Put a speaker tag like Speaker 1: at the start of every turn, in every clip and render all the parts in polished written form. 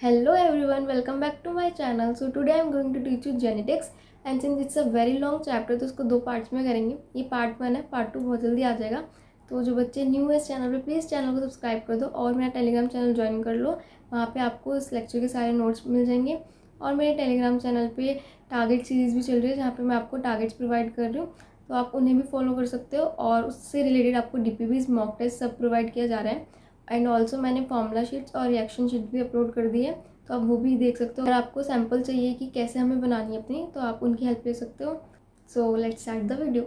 Speaker 1: Hello everyone, welcome back to my channel. So today I'm going to teach you genetics and since it's a very long chapter तो इसको दो parts में करेंगे. ये part 1 है, part 2 बहुत जल्दी आ जाएगा. तो जो बच्चे न्यू है इस चैनल पे प्लीज़ चैनल को सब्सक्राइब कर दो और मेरा टेलीग्राम चैनल ज्वाइन कर लो. वहाँ पे आपको इस लेक्चर के सारे नोट्स मिल जाएंगे और मेरे टेलीग्राम चैनल पे टारगेट सीरीज़ भी चल रही है जहाँ पे मैं आपको टारगेट्स प्रोवाइड कर रही हूँ. तो आप उन्हें भी फॉलो कर सकते हो और उससे रिलेटेड आपको DPBs मॉक टेस्ट सब प्रोवाइड किया जा रहा है. एंड ऑल्सो मैंने फॉर्मूला शीट्स और रिएक्शन शीट भी अपलोड कर दी है, तो आप वो भी देख सकते हो. अगर आपको सैम्पल चाहिए कि कैसे हमें बनानी है अपनी, तो आप उनकी हेल्प ले सकते हो. So let's start the video.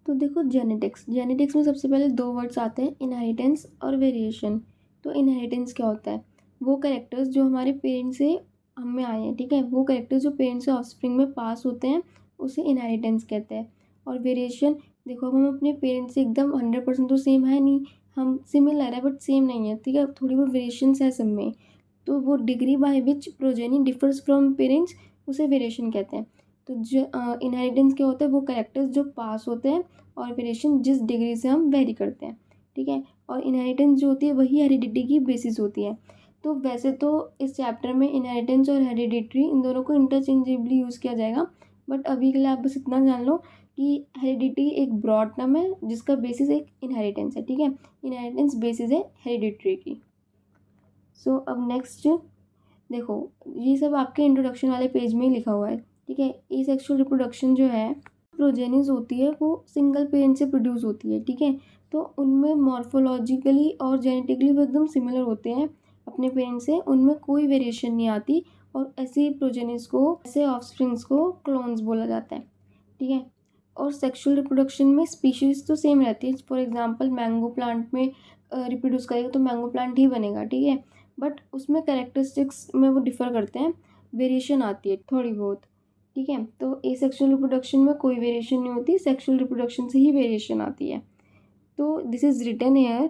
Speaker 1: तो देखो, जेनेटिक्स में सबसे पहले दो वर्ड्स आते हैं, इनहेरिटेंस और वेरिएशन. तो इनहेरिटेंस क्या होता है? वो कैरेक्टर्स जो हमारे पेरेंट्स से हम में आए हैं, ठीक है, वो कैरेक्टर्स जो पेरेंट्स से ऑफस्प्रिंग में पास होते हैं उसे इनहेरिटेंस कहते हैं. और वेरिएशन, देखो अब हम अपने पेरेंट्स से एकदम 100% तो सेम है नहीं, हम सिमिलर है बट सेम नहीं है, ठीक है, थोड़ी बहुत वेरिएशंस है सब में. तो वो degree by which progeny differs from parents उसे वेरिएशन कहते हैं. तो जो इनहेरिटेंस क्या होता है? वो कैरेक्टर्स जो पास होते हैं और वेरिएशन जिस डिग्री से हम वेरी करते हैं, ठीक है. और इनहेरिटेंस जो होती है वही हेरिडिटी की बेसिस होती है. तो वैसे तो इस चैप्टर में इनहेरिटेंस और हेरिडिटरी इन दोनों को इंटरचेंजेबली यूज़ किया जाएगा, बट अभी के लिए आप बस इतना जान लो कि हेरिडिटी एक ब्रॉड टर्म है जिसका बेसिस एक इनहेरिटेंस है, ठीक है. इनहेरिटेंस बेसिस है हेरिडिटरी की. सो अब नेक्स्ट देखो, ये सब आपके इंट्रोडक्शन वाले पेज में ही लिखा हुआ है, ठीक है. एसेक्सुअल रिप्रोडक्शन जो है, प्रोजेनिस होती है वो सिंगल पेरेंट से प्रोड्यूस होती है, ठीक है. तो उनमें मॉर्फोलॉजिकली और जेनेटिकली वो एकदम सिमिलर होते हैं अपने पेरेंट्स से, उनमें कोई वेरिएशन नहीं आती. और ऐसे प्रोजेनिस को, ऐसे ऑफस्प्रिंग्स को क्लोन्स बोला जाता है, ठीक है. और सेक्सुअल रिप्रोडक्शन में स्पीशीज़ तो सेम रहती है. फॉर एग्जांपल मैंगो प्लांट में रिप्रोड्यूस करेगा तो मैंगो प्लांट ही बनेगा, ठीक है. बट उसमें कैरेक्टरिस्टिक्स में वो डिफ़र करते हैं, वेरिएशन आती है थोड़ी बहुत, ठीक है. तो एसेक्सुअल रिप्रोडक्शन में कोई वेरिएशन नहीं होती, सेक्सुअल रिप्रोडक्शन से ही वेरिएशन आती है. तो दिस इज़ रिटन हेयर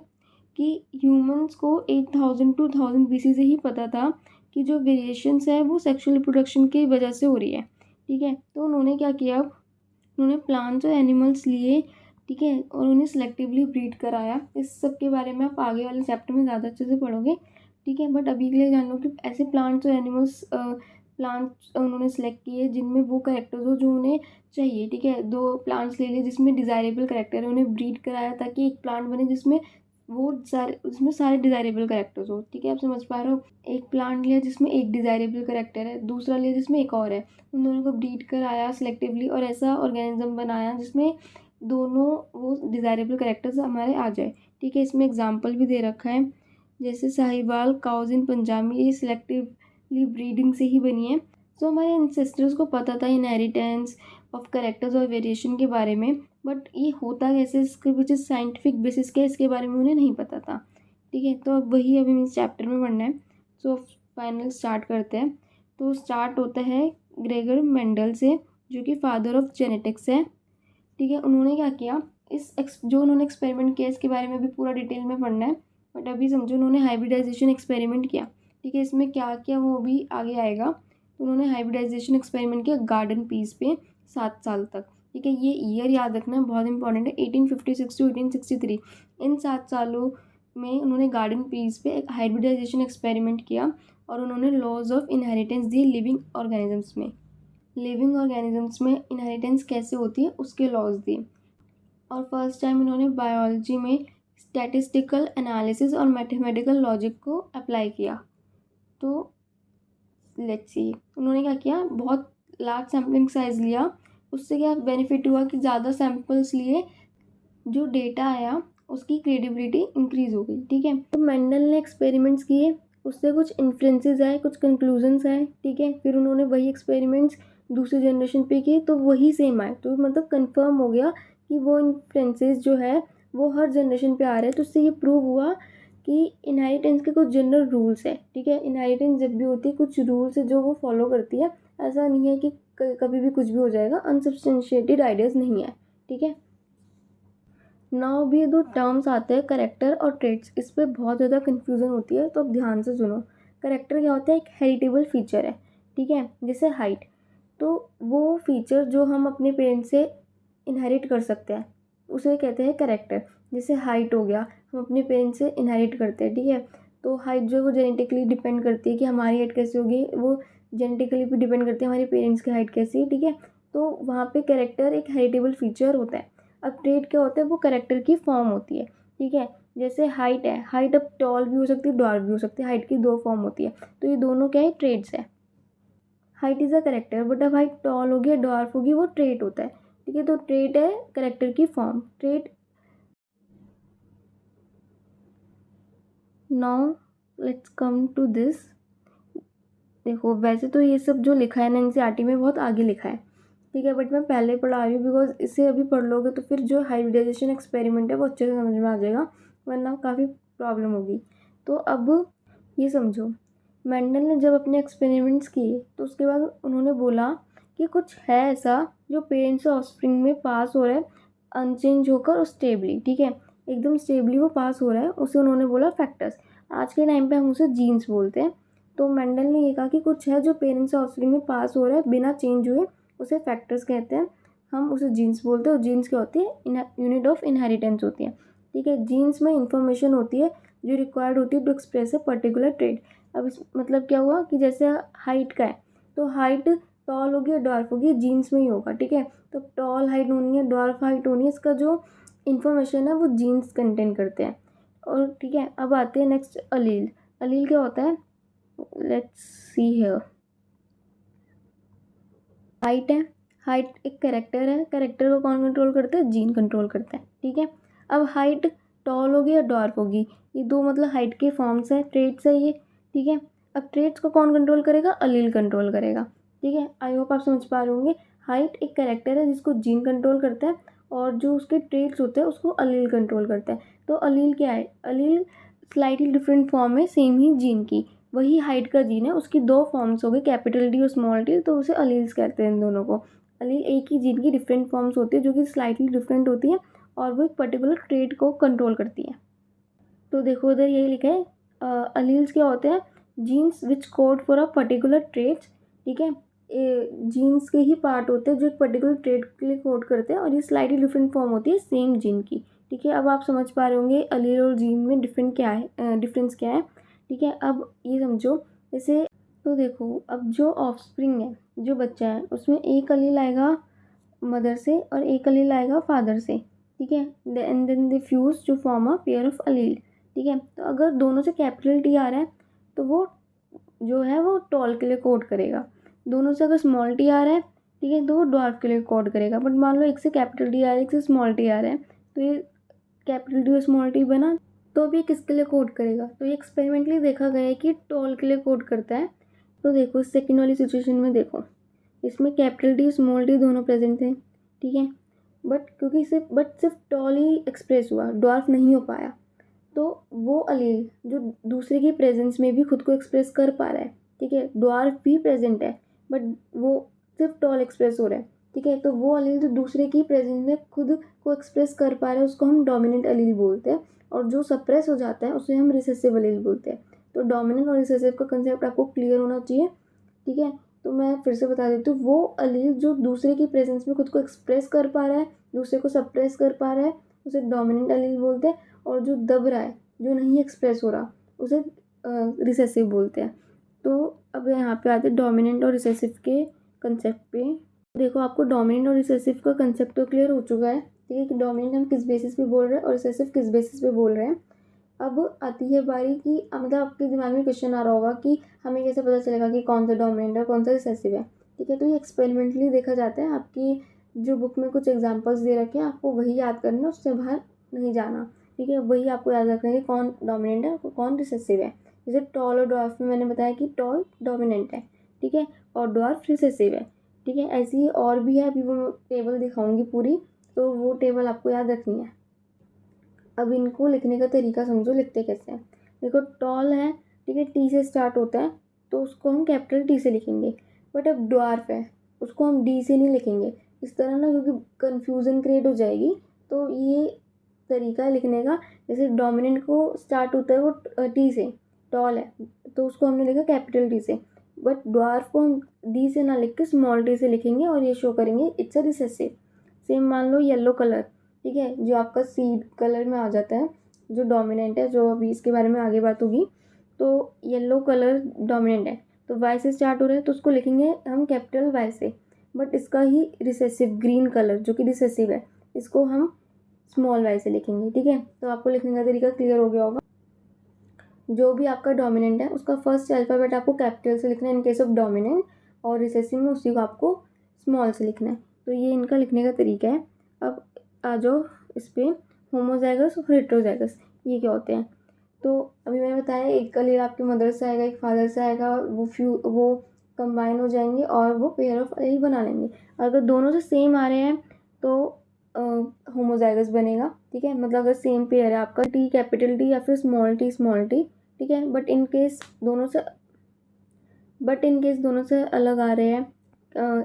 Speaker 1: कि ह्यूमंस को 8000 टू 1000 BC से ही पता था कि जो वेरिएशंस है वो सेक्सुअल रिप्रोडक्शन की वजह से हो रही है, ठीक है. तो उन्होंने क्या किया, उन्होंने प्लांट्स और एनिमल्स लिए, ठीक है, और उन्हें सेलेक्टिवली ब्रीड कराया. इस सब के बारे में आप आगे वाले चैप्टर में ज़्यादा अच्छे से पढ़ोगे, ठीक है. बट अभी के लिए जान लो कि ऐसे प्लांट्स और एनिमल्स प्लांट्स उन्होंने सेलेक्ट किए जिनमें वो कैरेक्टर्स हो जो उन्हें चाहिए, ठीक है. दो प्लांट्स ले लिए जिसमें डिज़ायरेबल कैरेक्टर है, उन्हें ब्रीड कराया ताकि एक प्लांट बने जिसमें वो सारे, उसमें सारे डिज़ायरेबल कैरेक्टर्स हो, ठीक है. आप समझ पा रहे हो? एक प्लांट लिया जिसमें एक डिज़ायरेबल कैरेक्टर है, दूसरा लिया जिसमें एक और है, उन दोनों को ब्रीड कराया सेलेक्टिवली और ऐसा ऑर्गेनिज्म बनाया जिसमें दोनों वो डिज़ायरेबल कैरेक्टर्स हमारे आ जाए, ठीक है. इसमें एग्जांपल भी दे रखा है, जैसे साहिवाल काउज इन पंजाब में ये सिलेक्टिवली ब्रीडिंग से ही बनी है. सो हमारे एंसेस्टर्स को पता था इनहेरिटेंस ऑफ कैरेक्टर्स और वेरिएशन के बारे में, बट ये होता कैसे, इसके पीछे साइंटिफिक बेसिस क्या है इसके बारे में उन्हें नहीं पता था, ठीक है. तो अब वही अभी इस चैप्टर में पढ़ना है. सो फाइनल स्टार्ट करते हैं. तो स्टार्ट होता है ग्रेगर मेंडल से, जो कि फादर ऑफ जेनेटिक्स है, ठीक है. उन्होंने क्या किया, जो उन्होंने एक्सपेरिमेंट किया इसके बारे में भी पूरा डिटेल में पढ़ना है, बट अभी समझो उन्होंने हाइब्रिडाइजेशन एक्सपेरिमेंट किया, ठीक है. इसमें क्या किया वो भी आगे आएगा. तो उन्होंने हाइब्रिडाइजेशन एक्सपेरिमेंट किया गार्डन पीस पे 7 साल तक, ठीक है. ये ईयर याद रखना बहुत इंपॉर्टेंट है, 1856 टू 1863. इन 7 सालों में उन्होंने गार्डन पीस पे एक हाइब्रिडाइजेशन एक्सपेरिमेंट किया और उन्होंने लॉज ऑफ इनहेरिटेंस दिए लिविंग ऑर्गेनिजम्स में. लिविंग ऑर्गेनिजम्स में इनहेरिटेंस कैसे होती है उसके लॉज दिए. और फर्स्ट टाइम इन्होंने बायोलॉजी में स्टैटिस्टिकल एनालिसिस और मैथमेटिकल लॉजिक को अप्लाई किया. तो लेट्स सी उन्होंने क्या किया, बहुत लार्ज सैम्पलिंग साइज लिया. उससे क्या बेनिफिट हुआ कि ज़्यादा सैम्पल्स लिए, जो डेटा आया उसकी क्रेडिबिलिटी इंक्रीज हो गई, ठीक है. तो मेंडल ने एक्सपेरिमेंट्स किए, उससे कुछ इन्फ्लुएंसेस आए, कुछ कंक्लूजन्स आए, ठीक है. फिर उन्होंने वही एक्सपेरिमेंट्स दूसरी जनरेशन पे किए तो वही सेम आए. तो मतलब कंफर्म हो गया कि वो इन्फ्लुएंसेस जो है वो हर जनरेशन पे आ रहे हैं. तो उससे ये प्रूव हुआ कि इनहेरिटेंस के कुछ जनरल रूल्स है, ठीक है. इनहेरिटेंस जब भी होती है कुछ रूल्स है जो वो फॉलो करती है, ऐसा नहीं है कि कभी भी कुछ भी हो जाएगा. अनसब्सटेंशिएटेड आइडियाज़ नहीं है, ठीक है. नाउ भी दो टर्म्स आते हैं, करेक्टर और ट्रेट्स. इस पर बहुत ज़्यादा कन्फ्यूज़न होती है, तो अब ध्यान से सुनो. करेक्टर क्या होता है? एक हेरिटेबल फीचर है, ठीक है, जैसे हाइट. तो वो फीचर जो हम अपने पेरेंट्स से इनहेरिट कर सकते हैं, उसे कहते हैं कैरेक्टर। जैसे हाइट हो गया, हम अपने पेरेंट्स से इनहेरिट करते हैं, ठीक है। तो हाइट जो है वो जेनेटिकली डिपेंड करती है कि हमारी हाइट कैसी होगी, वो जेनेटिकली भी डिपेंड करती है हमारे पेरेंट्स की हाइट कैसी है, ठीक है। तो वहाँ पे कैरेक्टर एक हेरिटेबल फीचर होता है। अब ट्रेट क्या होता है, वो कैरेक्टर की फॉर्म होती है, ठीक है। जैसे हाइट है, हाइट अब टॉल भी हो सकती है, ड्वार्फ भी हो सकती है, हाइट की 2 फॉर्म होती है। तो ये दोनों क्या है, ट्रेड्स है। Height is a character, but अब हाइट टॉल होगी या ड्वार्फ होगी वो ट्रेट होता है, ठीक है। तो ट्रेट है करेक्टर की form, trait. Now let's come to this. देखो वैसे तो ये सब जो लिखा है ना एनसीईआरटी में बहुत आगे लिखा है, ठीक है, बट मैं पहले पढ़ा रही हूँ बिकॉज इसे अभी पढ़ लोगे तो फिर जो हाइब्रिडाइजेशन एक्सपेरिमेंट है वो अच्छे से समझ में आ जाएगा, वरना काफ़ी प्रॉब्लम होगी। तो अब ये समझो, मेंडल ने जब अपने एक्सपेरिमेंट्स किए तो उसके बाद उन्होंने बोला कि कुछ है ऐसा जो पेरेंट्स और ऑफस्प्रिंग में पास हो रहा है अनचेंज होकर और स्टेबली, ठीक है, एकदम स्टेबली वो पास हो रहा है, उसे उन्होंने बोला फैक्टर्स। आज के टाइम पे हम उसे जीन्स बोलते हैं। तो मेंडल ने ये कहा कि कुछ है जो पेरेंट्स और ऑफस्प्रिंग में पास हो रहा है बिना चेंज हुए, उसे फैक्टर्स कहते हैं, हम उसे जीन्स बोलते हैं। और जीन्स क्या होती है, यूनिट ऑफ इनहेरिटेंस होती है, ठीक है। जीन्स में इंफॉर्मेशन होती है जो रिक्वायर्ड होती है to express a particular trait. अब इस मतलब क्या हुआ कि जैसे हाइट का है तो हाइट टॉल होगी या डॉर्फ होगी, जीन्स में ही होगा, ठीक है। तो टॉल हाइट होनी है, डॉर्फ हाइट होनी है, इसका जो इन्फॉर्मेशन है वो जीन्स कंटेन करते हैं। और ठीक है, अब आते हैं नेक्स्ट अलील। अलील क्या होता है, लेट्स सी हियर। हाइट है, हाइट एक कैरेक्टर है, कैरेक्टर को कौन कंट्रोल करता है, जीन कंट्रोल करता है, ठीक है। अब हाइट टॉल होगी या डॉर्फ होगी, ये दो मतलब हाइट के फॉर्म्स है, ट्रेट्स है ये, ठीक है। अब ट्रेट्स को कौन कंट्रोल करेगा, अलील कंट्रोल करेगा, ठीक है। आई होप आप समझ पा रहे होंगे। हाइट एक कैरेक्टर है जिसको जीन कंट्रोल करता है और जो उसके ट्रेट्स होते हैं उसको अलील कंट्रोल करता है। तो अलील क्या है, अलील स्लाइटली डिफरेंट फॉर्म है सेम ही जीन की, वही हाइट का जीन है, उसकी 2 फॉर्म्स हो गई, कैपिटल डी और स्मॉल डी, तो उसे अलील्स कहते हैं इन दोनों को। अलील एक ही जीन की डिफरेंट फॉर्म्स होती है जो कि स्लाइटली डिफरेंट होती है और वो एक पर्टिकुलर ट्रेट को कंट्रोल करती है। तो देखो इधर यही लिखा है, अलील्स क्या होते हैं, jeans which code for a particular traits, ठीक है। जीन्स के ही पार्ट होते हैं जो एक पर्टिकुलर ट्रेट के लिए कोड करते हैं और ये स्लाइटली डिफरेंट फॉर्म होती है सेम जीन की, ठीक है। अब आप समझ पा रहे होंगे अलील और जीन में डिफरेंट क्या है, डिफरेंस क्या है, ठीक है। अब ये समझो जैसे, तो देखो अब जो ऑफस्प्रिंग है, जो बच्चा है उसमें एक अलील आएगा मदर से और एक अलील आएगा फादर से, ठीक है। And then they fuse to form a pair of allele, ठीक है। तो अगर दोनों से कैपिटल टी आ रहा है तो वो जो है वो टॉल के लिए कोड करेगा, दोनों से अगर स्मॉल टी आ रहा है, ठीक है, तो वो डॉर्फ के लिए कोड करेगा। बट मान लो एक से कैपिटल टी आ रहा है, एक से स्मॉल टी आ रहा है, तो ये कैपिटल टी और स्मॉल टी बना, तो अब ये किसके लिए कोड करेगा, तो ये एक्सपेरिमेंटली देखा गया है कि टॉल के लिए कोड करता है। तो देखो सेकेंड वाली सिचुएशन में देखो, इसमें कैपिटल टी स्मॉल टी दोनों प्रेजेंट थे, ठीक है। सिर्फ टॉल ही एक्सप्रेस हुआ, डॉर्फ नहीं हो पाया। तो वो अलील जो दूसरे की प्रेजेंस में भी खुद को एक्सप्रेस कर पा रहा है, ठीक है, डॉर्फ भी प्रेजेंट है बट वो सिर्फ टॉल एक्सप्रेस हो रहा है, ठीक है। तो वो अलील जो दूसरे की प्रेजेंस में खुद को एक्सप्रेस कर पा रहा है उसको हम डोमिनेंट अलील बोलते हैं, और जो सप्रेस हो जाता है उसे हम रिसेसिव अलील बोलते हैं। तो डोमिनेंट और रिसेसिव का कंसेप्ट आपको क्लियर होना चाहिए, ठीक है। तो मैं फिर से बता देती हूँ, वो अलील जो दूसरे की प्रेजेंस में खुद को एक्सप्रेस कर पा रहा है, दूसरे को सप्रेस कर पा रहा है, उसे डोमिनेंट अलील बोलते हैं। और जो दब रहा है, जो नहीं एक्सप्रेस हो रहा, उसे रिसेसिव बोलते हैं। तो अब यहाँ पे आते हैं डोमिनेंट और रिसेसिव के कंसेप्ट पे। देखो आपको डोमिनेंट और रिसेसिव का कंसेप्ट तो क्लियर हो चुका है, ठीक है, कि डोमिनेंट हम किस बेसिस पे बोल रहे हैं और रिसेसिव किस बेसिस पे बोल रहे हैं। अब आती है बारी कि मतलब आपके दिमाग में क्वेश्चन आ रहा होगा कि हमें कैसे पता चलेगा कि कौन सा डोमिनेंट है कौन सा रिसेसिव है, ठीक है। तो ये एक्सपेरिमेंटली देखा जाता है, आपकी जो बुक में कुछ एग्जांपल्स दे रखे हैं आपको वही याद करना, उससे बाहर नहीं जाना, ठीक है। वही आपको याद रखना है कि कौन डोमिनेंट है कौन रिसेसिव है। जैसे टॉल और डॉर्फ में मैंने बताया कि टॉल डोमिनेंट है, ठीक है, और डॉर्फ रिसेसिव है, ठीक है। ऐसे ही और भी है, अभी वो टेबल दिखाऊंगी पूरी, तो वो टेबल आपको याद रखनी है। अब इनको लिखने का तरीका समझो, लिखते कैसे हैं। देखो टॉल है, ठीक है, टी से स्टार्ट होता है तो उसको हम कैपिटल टी से लिखेंगे। बट अब ड्वार्फ है उसको हम डी से नहीं लिखेंगे, इस तरह ना, क्योंकि कन्फ्यूज़न क्रिएट हो जाएगी। तो ये तरीका है लिखने का। जैसे डोमिनेंट को स्टार्ट होता है वो टी से, टॉल है तो उसको हमने लिखा कैपिटल टी से। बट ड्वार्फ को हम डी से ना लिख के स्मॉल टी से लिखेंगे और ये शो करेंगे इट्स अ रिसेसिव। सेम मान लो येलो कलर, ठीक है, जो आपका सीड कलर में आ जाता है, जो डोमिनेंट है, जो अभी इसके बारे में आगे बात होगी। तो येलो कलर डोमिनेंट है, तो वाई से स्टार्ट हो रहा है, तो उसको लिखेंगे हम कैपिटल वाई से। बट इसका ही रिसेसिव ग्रीन कलर जो कि रिसेसिव है, इसको हम स्मॉल वाई से लिखेंगे, ठीक है। तो आपको लिखने का तरीका क्लियर हो गया होगा। जो भी आपका डोमिनेंट है उसका फर्स्ट अल्फ़ाबेट आपको कैपिटल से लिखना है इन केस ऑफ डोमिनेंट, और रिसेसिव में उसी को आपको स्मॉल से लिखना है। तो ये इनका लिखने का तरीका है। अब आ जाओ इस पर, होमोजाइगस और हेटेरोजाइगस ये क्या होते हैं। तो अभी मैंने बताया एक एलील आपके मदर से आएगा, एक फादर से आएगा, वो कंबाइन हो जाएंगे और वो पेयर ऑफ एलील बना लेंगे। अगर दोनों से सेम आ रहे हैं तो होमोजाइगस बनेगा, ठीक है। मतलब अगर सेम पेयर है आपका, टी कैपिटल टी या फिर स्मॉल टी स्मॉल टी, ठीक है। बट इन केस दोनों से अलग आ रहे हैं,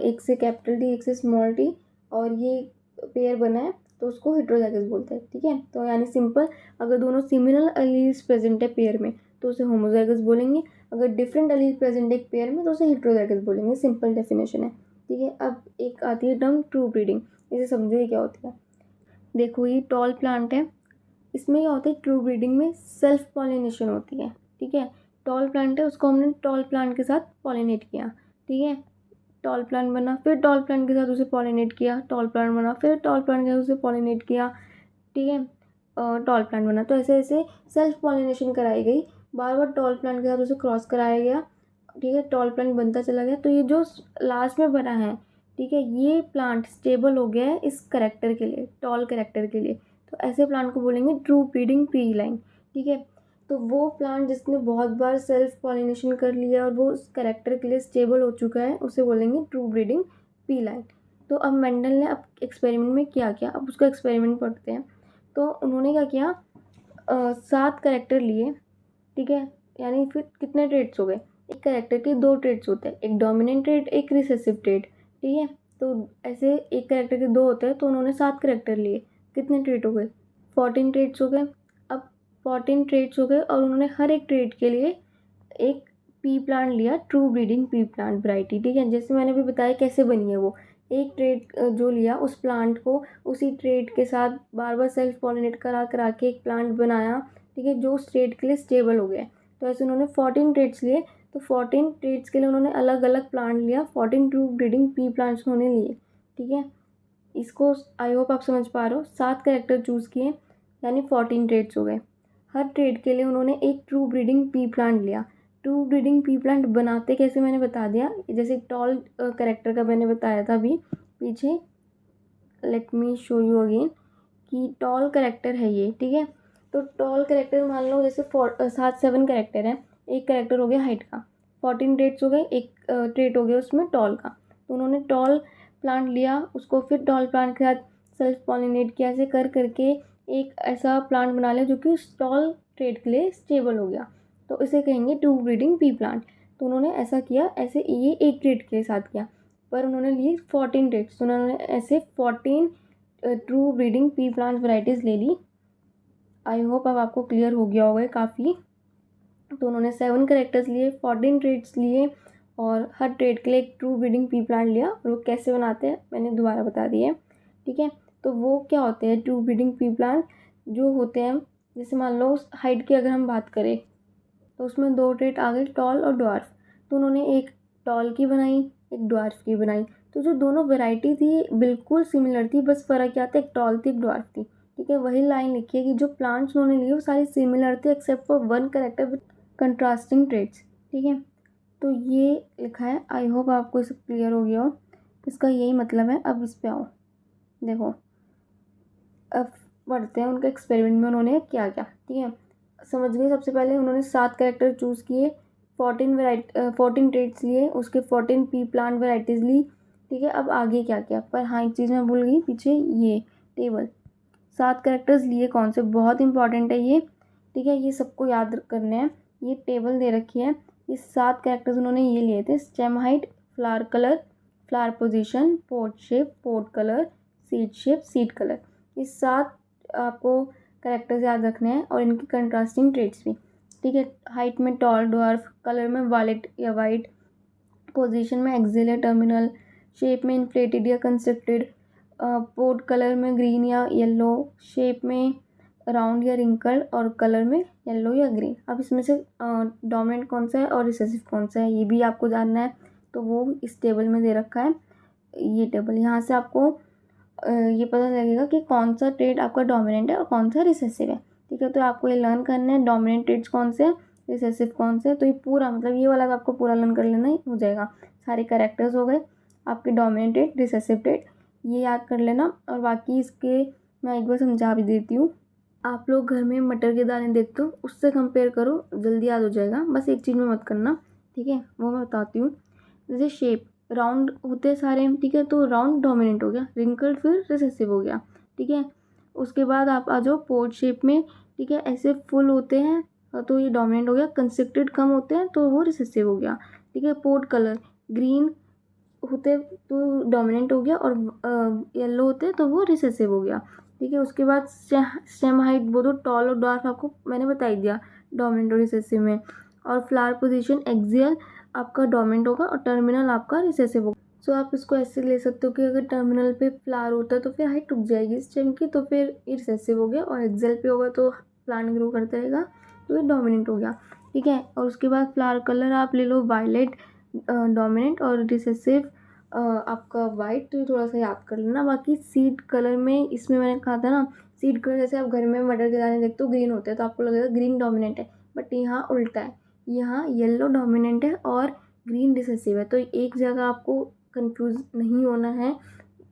Speaker 1: एक से कैपिटल टी एक से स्मॉल टी, और ये पेयर बना है, तो उसको हेटेरोजाइगस बोलते हैं, ठीक है। तो यानी सिंपल, अगर दोनों सिमिलर एलील्स प्रेजेंट है पेयर में तो उसे होमोजाइगस बोलेंगे, अगर डिफरेंट एलील प्रेजेंट है एक पेयर में तो उसे हेटेरोजाइगस बोलेंगे। सिंपल डेफिनेशन है, ठीक है। अब एक आती है टर्म ट्रू ब्रीडिंग, इसे समझो ये क्या होती है। देखो ये टॉल प्लांट है, इसमें क्या होता है, ट्रू ब्रीडिंग में सेल्फ पॉलिनेशन होती है, ठीक है। टॉल प्लांट है, उसको हमने टॉल प्लांट के साथ पॉलिनेट किया, ठीक है। टॉल प्लांट बना, फिर टॉल प्लांट के साथ उसे पॉलिनेट किया, टॉल प्लांट बना, फिर टॉल प्लांट के साथ उसे पॉलिनेट किया, ठीक है। टॉल प्लांट बना, तो ऐसे ऐसे सेल्फ पॉलिनेशन कराई गई, बार बार टॉल प्लांट के साथ उसे क्रॉस कराया गया, ठीक है। टॉल प्लांट बनता चला गया, तो ये जो लास्ट में बना है, ठीक है, ये प्लांट स्टेबल हो गया है इस करेक्टर के लिए, टॉल करेक्टर के लिए। तो ऐसे प्लांट को बोलेंगे ट्रू ब्रीडिंग पी लाइन, ठीक है। तो वो प्लांट जिसने बहुत बार सेल्फ पॉलिनेशन कर लिया और वो उस करेक्टर के लिए स्टेबल हो चुका है, उसे बोलेंगे ट्रू ब्रीडिंग पी लाइन। तो अब मेंडल ने अब एक्सपेरिमेंट में क्या किया, अब उसका एक्सपेरिमेंट पढ़ते हैं। तो उन्होंने क्या किया, 7 करेक्टर लिए, ठीक है। यानी फिर कितने ट्रेड्स हो गए, एक करेक्टर के 2 ट्रेड्स होते हैं, एक डोमिनेंट ट्रेड एक रिसेसिव ट्रेड, ठीक है। तो ऐसे एक करेक्टर के 2 होते हैं, तो उन्होंने 7 करेक्टर लिए, कितने ट्रेड हो गए, 14 ट्रेड्स हो गए। अब 14 ट्रेड्स हो गए और उन्होंने हर एक ट्रेड के लिए एक पी प्लांट लिया, true breeding P plant variety, ठीक है। जैसे मैंने अभी बताया कैसे बनी है वो, एक ट्रेड जो लिया उस प्लांट को उसी ट्रेड के साथ बार बार सेल्फ पॉलिनेट करा करा के एक प्लांट बनाया, ठीक है, जो उस ट्रेड के लिए स्टेबल हो गया। तो ऐसे उन्होंने 14 ट्रेड्स लिए, तो 14 ट्रेड्स के लिए उन्होंने अलग अलग प्लांट लिया, 14 ट्रू ब्रीडिंग पी प्लांट्स उन्होंने लिए, ठीक है। इसको आई होप आप समझ पा रहे हो, 7 कैरेक्टर चूज़ किए यानी 14 ट्रेड्स हो गए। हर ट्रेड के लिए उन्होंने एक ट्रू ब्रीडिंग पी प्लांट लिया। ट्रू ब्रीडिंग पी प्लांट बनाते कैसे मैंने बता दिया, जैसे टॉल कैरेक्टर का मैंने बताया था अभी पीछे, let me show you again कि टॉल कैरेक्टर है ये, ठीक है। तो टॉल कैरेक्टर मान लो जैसे 7 कैरेक्टर है, एक कैरेक्टर हो गया हाइट का, 14 ट्रेड्स हो गए, एक ट्रेड हो गया उसमें टॉल का। तो उन्होंने टॉल प्लांट लिया, उसको फिर टॉल प्लांट के साथ सेल्फ पॉलिनेट किया, ऐसे कर करके एक ऐसा प्लांट बना लिया जो कि उस टॉल ट्रेड के लिए स्टेबल हो गया, तो इसे कहेंगे ट्रू ब्रीडिंग पी प्लांट। तो उन्होंने ऐसा किया, ऐसे ये एक ट्रेड के साथ किया, पर उन्होंने लिए 14 ट्रेड्स, तो उन्होंने ऐसे 14 true breeding P plant varieties ले ली। आई होप अब आपको क्लियर हो गया होगा काफ़ी। तो उन्होंने 7 करेक्टर्स लिए, 14 ट्रेड्स लिए, और हर ट्रेड के लिए एक ट्रू ब्रीडिंग पी प्लांट लिया। और वो कैसे बनाते हैं मैंने दोबारा बता दिया, ठीक है। तो वो क्या होते हैं ट्रू ब्रीडिंग पी प्लांट, जो होते हैं जैसे मान लो हाइट की अगर हम बात करें तो उसमें 2 ट्रेड आ गए, टॉल और ड्वार्फ। तो उन्होंने एक टॉल की बनाई, एक ड्वार्फ की बनाई। तो जो दोनों वैरायटी थी बिल्कुल सिमिलर थी, बस फ़र्क क्या था, एक टॉल थी एक ड्वार्फ थी, ठीक है। वही लाइन लिखी है कि जो प्लांट्स उन्होंने लिए वो सारे सिमिलर थे except for 1 character with contrasting traits, ठीक है। तो ये लिखा है, आई होप आपको सब क्लियर हो गया हो, इसका यही मतलब है। अब इस पे आओ, देखो अब पढ़ते हैं उनका एक्सपेरिमेंट में उन्होंने क्या क्या, ठीक है। समझ गए, सबसे पहले उन्होंने 7 कैरेक्टर चूज़ किए, 14 ट्रेड्स लिए, उसके 14 पी प्लांट वैराइटीज़ ली, ठीक है। अब आगे क्या किया, पर हाँ एक चीज़ मैं भूल गई पीछे, ये टेबल 7 कैरेक्टर्स लिए कौन से, बहुत इंपॉर्टेंट है ये, ठीक है। ये सबको याद करने हैं, ये टेबल दे रखी है, ये 7 कैरेक्टर्स उन्होंने ये लिए थे, stem height, flower colour, flower position, pod shape, pod colour, seed shape, seed colour. ये 7 आपको कैरेक्टर्स याद रखने हैं और इनकी कंट्रास्टिंग ट्रेड्स भी, ठीक है। हाइट में टॉल ड्वार्फ, कलर में वायलेट या वाइट, पोजीशन में एक्सिल या टर्मिनल, शेप में इन्फ्लेटेड या कंस्ट्रक्टेड, पोर्ट कलर में ग्रीन या येलो, शेप में राउंड या रिंकल्ड, और कलर में येलो या ग्रीन। अब इसमें से डोमिनेंट कौन सा है और रिसेसिव कौन सा है ये भी आपको जानना है। तो वो इस टेबल में दे रखा है, ये टेबल। यहाँ से आपको ये पता लगेगा कि कौन सा ट्रेड आपका डोमिनेंट है और कौन सा रिसेसिव है। ठीक है, तो आपको ये लर्न करना है डोमिनेंट ट्रेड्स कौन से हैं, रिसेसिव कौन से हैं। तो ये पूरा मतलब ये वाला आपको पूरा लर्न कर लेना ही हो जाएगा। सारे कैरेक्टर्स हो गए आपके, डोमिनेंट ट्रेड, रिसेसिव ट्रेड, ये याद कर लेना। और बाकी इसके मैं एक बार समझा भी देती हूँ। आप लोग घर में मटर के दाने देखते हो, उससे कंपेयर करो, जल्दी याद हो जाएगा। बस एक चीज़ में मत करना, ठीक है, वो मैं बताती हूँ। जैसे शेप राउंड होते हैं सारे, ठीक है, तो राउंड डोमिनेंट हो गया, रिंकल्ड फिर रिसेसिव हो गया, ठीक है। उसके बाद आप आ जाओ पोर्ट शेप में, ठीक है, ऐसे फुल होते हैं तो ये डोमिनेंट हो गया, कंस्ट्रिक्टेड कम होते हैं तो वो रिसेसिव हो गया, ठीक है। पोर्ट कलर ग्रीन होते तो डोमिनेंट हो गया, और येलो होते तो वो रिसेसिव हो गया, ठीक है। उसके बाद स्टेम हाइट, वो तो टॉल और डॉर्फ आपको मैंने बता ही दिया डोमिनेंट और रिसेसिव में। और फ्लावर पोजीशन एक्सियल आपका डोमिनेंट होगा और टर्मिनल आपका रिसेसिव होगा। सो आप इसको ऐसे ले सकते हो कि अगर टर्मिनल पे फ्लावर होता है तो फिर हाइट रुक जाएगी स्टेम की, तो फिर ये रिसेसिव हो गया, और एक्सियल पे होगा तो प्लांट ग्रो करता रहेगा तो ये डोमिनेंट हो गया, ठीक है। और उसके बाद फ्लावर कलर आप ले लो वायलेट, डोमिनेंट, और रिसेसिव आपका वाइट, तो थोड़ा सा याद कर लेना। बाकी सीड कलर में इसमें मैंने कहा था ना, सीड कलर जैसे आप घर में मटर के दाने देखते हो ग्रीन होते हैं तो आपको लगेगा ग्रीन डोमिनेंट है, बट यहाँ उल्टा है, यहाँ येलो डोमिनेंट है और ग्रीन रिसेसिव है। तो एक जगह आपको कंफ्यूज नहीं होना है,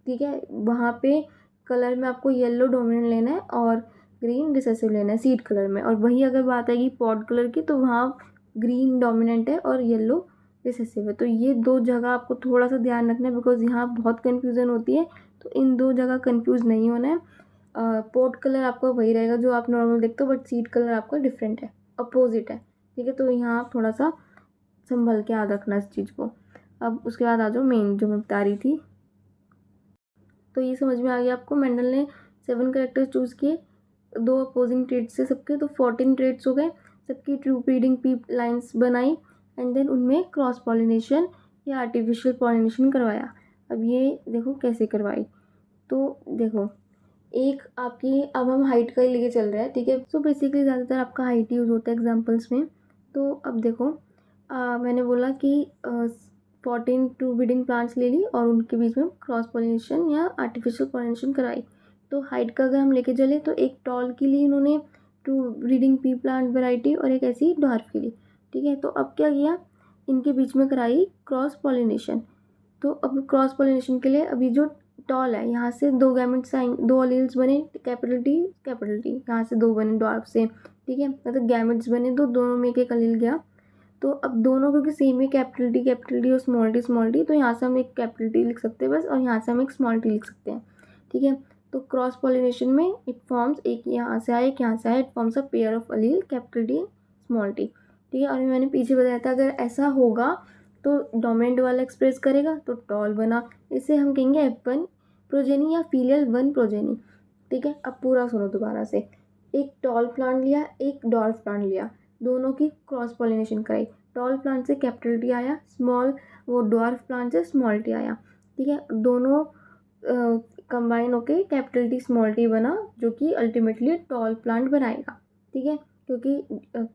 Speaker 1: ठीक है। वहाँ पे कलर में आपको येलो डोमिनेंट लेना है और ग्रीन रिसेसिव लेना है सीड कलर में। और वही अगर बात आएगी पॉड कलर की तो वहाँ ग्रीन डोमिनेंट है और येलो रिसेसिव है। तो ये दो जगह आपको थोड़ा सा ध्यान रखना है, बिकॉज यहाँ बहुत कन्फ्यूज़न होती है, तो इन दो जगह कन्फ्यूज़ नहीं होना है। पोर्ट कलर आपका वही रहेगा जो आप नॉर्मल देखते हो, बट सीड कलर आपका डिफरेंट है, अपोजिट है, ठीक है। तो यहाँ आप थोड़ा सा संभल के याद रखना इस चीज़ को। अब उसके बाद आ जाओ मेन जो मैं बता रही थी। तो ये समझ में आ गया आपको, मेंडल ने 7 कैरेक्टर्स चूज़ किए, 2 अपोजिंग ट्रेड्स से सबके, तो 14 ट्रेड्स हो गए, सबकी ट्रू ब्रीडिंग पीप लाइन्स बनाई, एंड देन उनमें क्रॉस पॉलिनेशन या आर्टिफिशियल पॉलिनेशन करवाया। अब ये देखो कैसे करवाई, तो देखो एक आपकी, अब हम हाइट का ही लेके चल रहे हैं, ठीक है। सो बेसिकली ज़्यादातर आपका हाइट यूज़ होता है एग्जाम्पल्स में। तो अब देखो मैंने बोला कि 14 ट्रू ब्रीडिंग प्लांट्स ले ली और उनके बीच में क्रॉस पॉलिनेशन या आर्टिफिशियल पॉलिनेशन कराई। तो हाइट का अगर हम लेके चले तो एक टॉल के लिए इन्होंने true breeding P plant variety और एक ऐसी डॉर्फ के लिए, ठीक है। तो अब क्या किया, इनके बीच में कराई क्रॉस पॉलिनेशन। तो अब क्रॉस पॉलिनेशन के लिए अभी जो टॉल है यहाँ से 2 गैमेट्स आएंगे, 2 अलील्स बने, कैपिटल टी, यहाँ से 2 बने डॉर्फ से, ठीक है। मतलब गैमेट्स बने तो दोनों में एक अलील गया। तो अब दोनों क्योंकि सेम है, कैपिटल टी और स्मॉल टी, तो यहाँ से हम एक कैपिटल टी लिख सकते हैं बस, और यहाँ से हम एक स्मॉल टी लिख सकते हैं, ठीक है। तो क्रॉस पॉलिनेशन में इट फॉर्म्स, एक यहाँ से आया एक यहाँ से आया, it forms a pair of allele capital T small T, ठीक है। और मैंने पीछे बताया था अगर ऐसा होगा तो डोमिनेंट वाला एक्सप्रेस करेगा तो टॉल बना, इसे हम कहेंगे F1 प्रोजेनी या फीलियल 1 प्रोजेनी, ठीक है। अब पूरा सुनो दोबारा से, एक टॉल प्लांट लिया एक डॉर्फ प्लांट लिया, दोनों की क्रॉस पॉलिनेशन कराई, टॉल प्लांट से कैपिटल टी आया, वो डॉर्फ प्लांट से स्मॉल टी आया, ठीक है। दोनों कंबाइन होके कैपिटल टी स्मॉल टी बना, जो कि अल्टीमेटली टॉल प्लांट बनाएगा, ठीक है, क्योंकि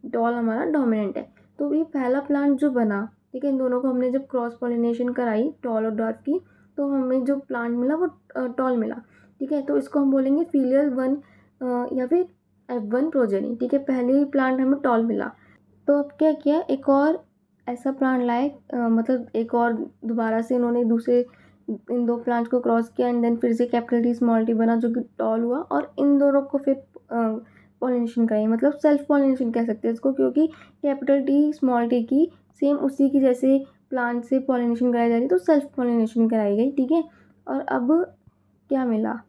Speaker 1: टॉल हमारा डोमिनेंट है। तो ये पहला प्लांट जो बना, ठीक है, इन दोनों को हमने जब क्रॉस पॉलिनेशन कराई टॉल और डॉर्फ की, तो हमें जो प्लांट मिला वो टॉल मिला, ठीक है। तो इसको हम बोलेंगे फीलियल 1 या फिर F1 प्रोजेनी, ठीक है। पहले ही प्लांट हमें टॉल मिला। तो अब क्या किया, एक और ऐसा प्लांट लाए, मतलब एक और दोबारा से इन्होंने दूसरे इन 2 प्लांट्स को क्रॉस किया, एंड देन फिर से कैपिटल टी स्मॉल टी बना जो कि टॉल हुआ, और इन दोनों को फिर पॉलिनेशन कराई, मतलब सेल्फ पॉलिनेशन कह सकते हैं इसको, क्योंकि कैपिटल टी स्मॉल टी की सेम उसी की जैसे प्लांट से पॉलिनेशन कराई जा रही, तो सेल्फ पॉलिनेशन कराई गई, ठीक है। और अब क्या मिला,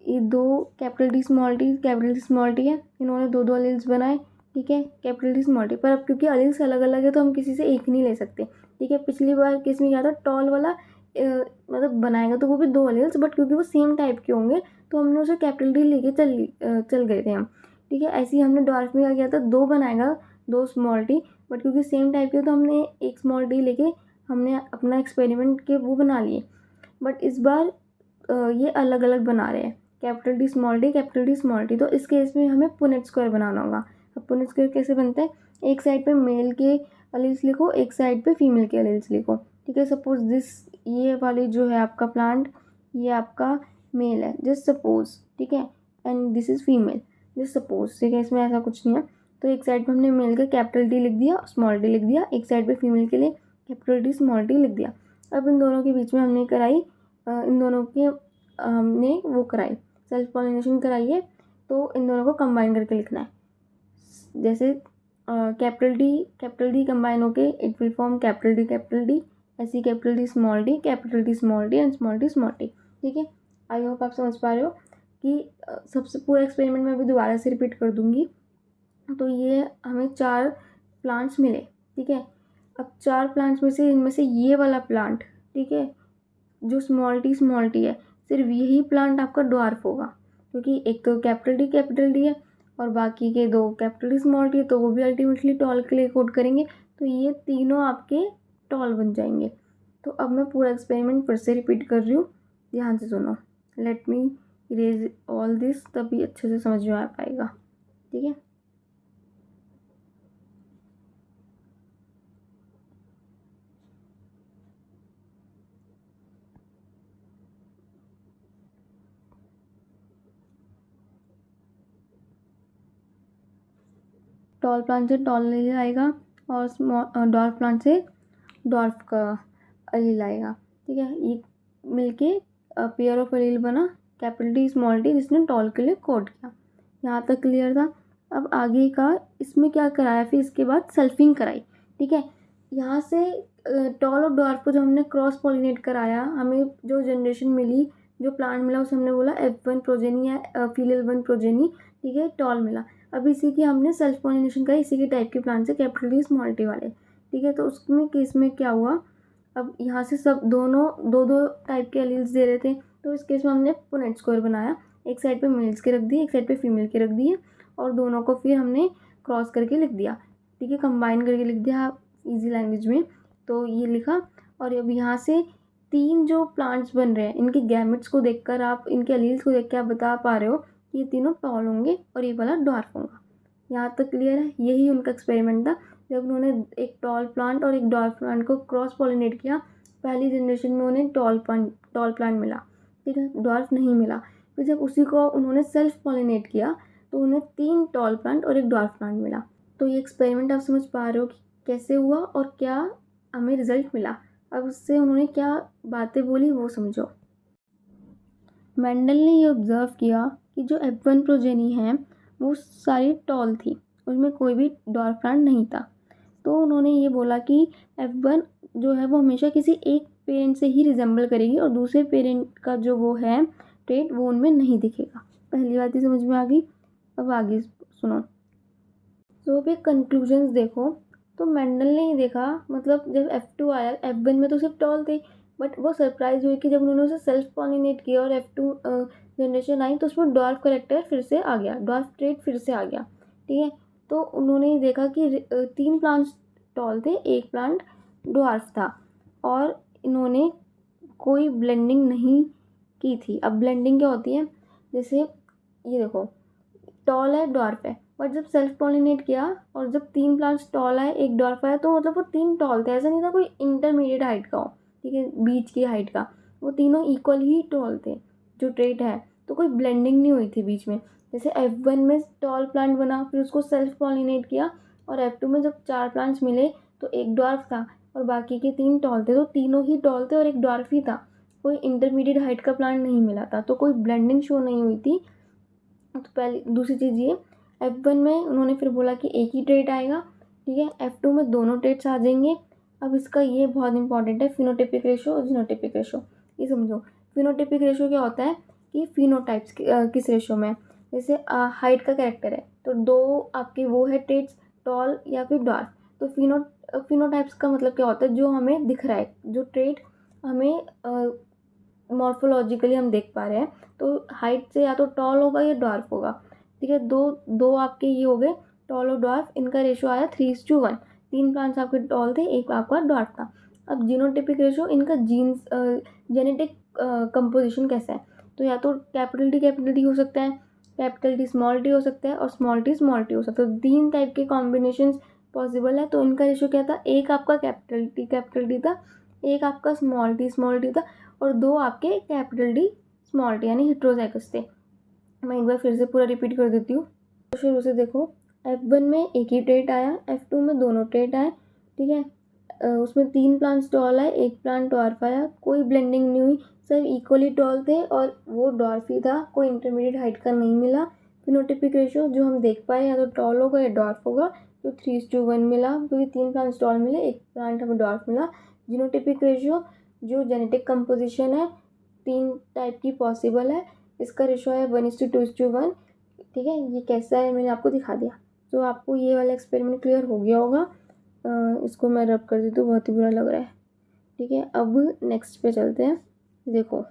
Speaker 1: ये 2 कैपिटल टी स्मॉल टी है, इन्होंने 2 अलील्स बनाए, ठीक है, कैपिटल टी स्मॉल टी। पर अब क्योंकि अलील्स अलग अलग है तो हम किसी से एक नहीं ले सकते, ठीक है। पिछली बार केस में क्या था, टॉल वाला मतलब बनाएगा तो वो भी 2 अलील्स, बट क्योंकि वो सेम टाइप के होंगे तो हमने उसे कैपिटल टी लेके चल गए थे हम, ठीक है। ऐसे ही हमने डॉर्फ में क्या किया था, 2 बनाएगा 2 स्मॉल टी, बट क्योंकि सेम टाइप के तो हमने एक स्मॉल टी लेके हमने अपना एक्सपेरिमेंट के वो बना लिए। बट इस बार ये अलग अलग बना रहे हैं, capital D small D, capital D small T. तो इस केस में हमें पुनेट स्क्वायर बनाना होगा। अब पुनेट स्क्वायर कैसे बनता है, एक साइड पे मेल के एलील्स लिखो, एक साइड पे फीमेल के एलील्स लिखो, ठीक है। सपोज दिस, ये वाली जो है आपका प्लांट, ये आपका मेल है, जस्ट सपोज, ठीक है, and this is female, just suppose, ठीक है। इसमें ऐसा कुछ नहीं है। तो एक साइड पे हमने मेल का कैपिटल डी लिख दिया, स्मॉल डी लिख दिया, एक साइड पे फीमेल के लिए कैपिटल डी स्मॉल डी लिख दिया। अब इन दोनों के बीच में हमने कराई, इन दोनों के हमने वो कराई, सेल्फ पॉलिनेशन कराई है। तो इन दोनों को कंबाइन करके लिखना है। जैसे कैपिटल डी कंबाइन होके it will form capital D, ऐसी capital D small D and small D small D, ठीक है। आई होप आप समझ पा रहे हो कि सबसे पूरा एक्सपेरिमेंट मैं अभी दोबारा से रिपीट कर दूंगी। तो ये हमें 4 प्लांट्स मिले, ठीक है। अब 4 प्लांट्स में से इनमें से ये वाला प्लांट, ठीक है, जो स्मॉल टी है, सिर्फ यही प्लांट आपका ड्वार्फ होगा, क्योंकि एक तो कैपिटल डी है और बाकी के 2 कैपिटल डी स्मॉल टी है, तो वो भी अल्टीमेटली टॉल के लिए कोड करेंगे। तो ये तीनों आपके टॉल बन जाएंगे। तो अब मैं पूरा एक्सपेरिमेंट फिर से रिपीट कर रही हूँ, ध्यान से सुनो। Let me erase all this, तभी अच्छे से समझ में आ पाएगा, ठीक है। टॉल प्लांट से टॉल एलील आएगा और डॉर्फ प्लांट से डॉर्फ का एलील आएगा, ठीक है। ये मिलके पेयर ऑफ एलील बना कैपिटल डी स्मॉल डी, जिसने टॉल के लिए कोड किया। यहाँ तक क्लियर था। अब आगे का इसमें क्या कराया, फिर इसके बाद सेल्फिंग कराई, ठीक है। यहाँ से टॉल और डॉर्फ को जब हमने क्रॉस पॉलिनेट कराया, हमें जो जनरेशन मिली, जो प्लांट मिला, उसे हमने बोला F1 प्रोजेनी या फीमेल 1 प्रोजेनी, ठीक है, टॉल मिला। अब इसी की हमने सेल्फ पॉलिनेशन करी, इसी के टाइप के प्लांट से कैपिटल डी स्मॉल टी वाले, ठीक है। तो उसमें केस में क्या हुआ, अब यहाँ से सब दोनों 2 टाइप के एलील्स दे रहे थे, तो इस केस में हमने पुनेट स्क्वायर बनाया। एक साइड पे मेल्स के रख दिए, एक साइड पे फीमेल के रख दिए, और दोनों को फिर हमने क्रॉस करके लिख दिया, ठीक है, कंबाइन करके लिख दिया ईजी लैंग्वेज में। तो ये लिखा, और अब यहाँ से 3 जो प्लांट्स बन रहे हैं, इनके गैमेट्स को देखकर आप, इनके एलील्स को देख के आप बता पा रहे हो कि ये तीनों टॉल होंगे और ये वाला डॉर्फ होगा। यहाँ तक क्लियर है। यही उनका एक्सपेरिमेंट था, जब उन्होंने एक टॉल प्लांट और एक डॉर्फ प्लांट को क्रॉस पॉलिनेट किया। पहली जनरेशन में उन्हें टॉल प्लांट मिला, ठीक है, डॉर्फ नहीं मिला। फिर जब उसी को उन्होंने सेल्फ पॉलिनेट किया, तो उन्हें 3 टॉल प्लांट और एक डॉर्फ प्लांट मिला। तो ये एक्सपेरिमेंट आप समझ पा रहे हो कि कैसे हुआ और क्या हमें रिजल्ट मिला। अब उससे उन्होंने क्या बातें बोली वो समझो। मेंडल ने ये ऑब्जर्व किया कि जो F1 प्रोजेनी है वो सारी टॉल थी, उसमें कोई भी डॉर्फ प्लांट नहीं था। तो उन्होंने ये बोला कि F1 जो है वो हमेशा किसी एक पेरेंट से ही रिजेंबल करेगी और दूसरे पेरेंट का जो वो है ट्रेट, वो उनमें नहीं दिखेगा। पहली बात ही समझ में आ गई। अब आगे सुनो। तो अब ये कंक्लूजन्स देखो। तो मेंडल ने ही देखा, मतलब जब F2 आया, F1 में तो सिर्फ टॉल थे, बट वो सरप्राइज हुई कि जब उन्होंने उसे सेल्फ पॉलिनेट किया और F2 जनरेशन आई, तो उसमें डॉर्फ करेक्टर फिर से आ गया, डॉर्फ ट्रेट फिर से आ गया, ठीक है। तो उन्होंने देखा कि 3 प्लांट्स टॉल थे, एक प्लांट डॉर्फ था, और इन्होंने कोई ब्लेंडिंग नहीं की थी। अब ब्लेंडिंग क्या होती है, जैसे ये देखो, टॉल है डॉर्फ है, बट जब सेल्फ पॉलिनेट किया और जब 3 प्लांट्स टॉल आए एक डॉर्फ आया, तो मतलब वो 3 टॉल थे, ऐसा नहीं था कोई इंटरमीडिएट हाइट का हो, ठीक है, बीच की हाइट का, वो तीनों इक्वल ही टॉल थे जो ट्रेट है। तो कोई ब्लेंडिंग नहीं हुई थी बीच में। जैसे F1 में टॉल प्लांट बना, फिर उसको सेल्फ पॉलिनेट किया, और F2 में जब 4 प्लांट्स मिले तो एक डॉर्फ था और बाकी के 3 टॉल थे, तो तीनों ही टॉल थे और एक डॉर्फ ही था, कोई इंटरमीडिएट हाइट का प्लांट नहीं मिला था, तो कोई ब्लेंडिंग शो नहीं हुई थी। तो पहली दूसरी चीज़ ये, F1 में उन्होंने फिर बोला कि एक ही ट्रेट आएगा, ठीक है, F2 में दोनों ट्रेट्स आ जाएंगे। अब इसका ये बहुत इंपॉर्टेंट है, फिनोटाइपिक रेशो और जीनोटाइपिक रेशो। ये समझो, फिनोटाइपिक रेशो क्या होता है कि फिनोटाइप्स किस रेशो में, जैसे हाइट का कैरेक्टर है, तो 2 आपके वो है ट्रेट्स, टॉल या फिर डॉर्फ। तो फिनोटाइप्स का मतलब क्या होता है, जो हमें दिख रहा है, जो ट्रेट हमें मॉर्फोलॉजिकली हम देख पा रहे हैं। तो हाइट से या तो टॉल होगा या डॉर्फ होगा, ठीक है। दो आपके ये हो गए, टॉल और डॉर्फ, इनका रेशो आया 3:1। 3 प्लांट्स आपके टॉल थे, एक आपका डॉर्फ था। अब जीनोटाइपिक रेशो, इनका जीन्स जेनेटिक कंपोजिशन कैसा है, तो या तो कैपिटल टी हो सकता है, कैपिटल टी स्मॉल टी हो सकता है और स्मॉल टी हो सकता है। तो 3 टाइप के कॉम्बिनेशन पॉसिबल है। तो इनका रेशियो क्या था, एक आपका कैपिटल टी था, एक आपका स्मॉल टी था और 2 आपके कैपिटल टी स्मॉल टी यानी हेटेरोजाइगस थे। मैं एक बार फिर से पूरा रिपीट कर देती हूँ। तो शुरू से देखो, F1 में एक ही ट्रेट आया, F2 में दोनों ट्रेट आए, ठीक है। उसमें 3 प्लांट्स टॉल आए, 1 प्लांट डॉर्फ आया, कोई ब्लेंडिंग नहीं हुई, सब इक्वली टॉल थे और वो डॉर्फ ही था, कोई इंटरमीडिएट हाइट का नहीं मिला। फिनोटिपिक रेशियो जो हम देख पाए या तो टॉल होगा या डॉर्फ होगा, तो 3:1 मिला क्योंकि 3 प्लांट्स टॉल मिले, 1 प्लांट हमें डॉर्फ मिला। जीनोटिपिक रेशियो जो जेनेटिक कंपोजिशन है 3 टाइप की पॉसिबल है, इसका रेशियो है 1:2:1, ठीक है। ये कैसा है मैंने आपको दिखा दिया। तो आपको ये वाला एक्सपेरिमेंट क्लियर हो गया होगा। इसको मैं रब कर देती हूँ, बहुत ही बुरा लग रहा है, ठीक है। अब नेक्स्ट पे चलते हैं। देखो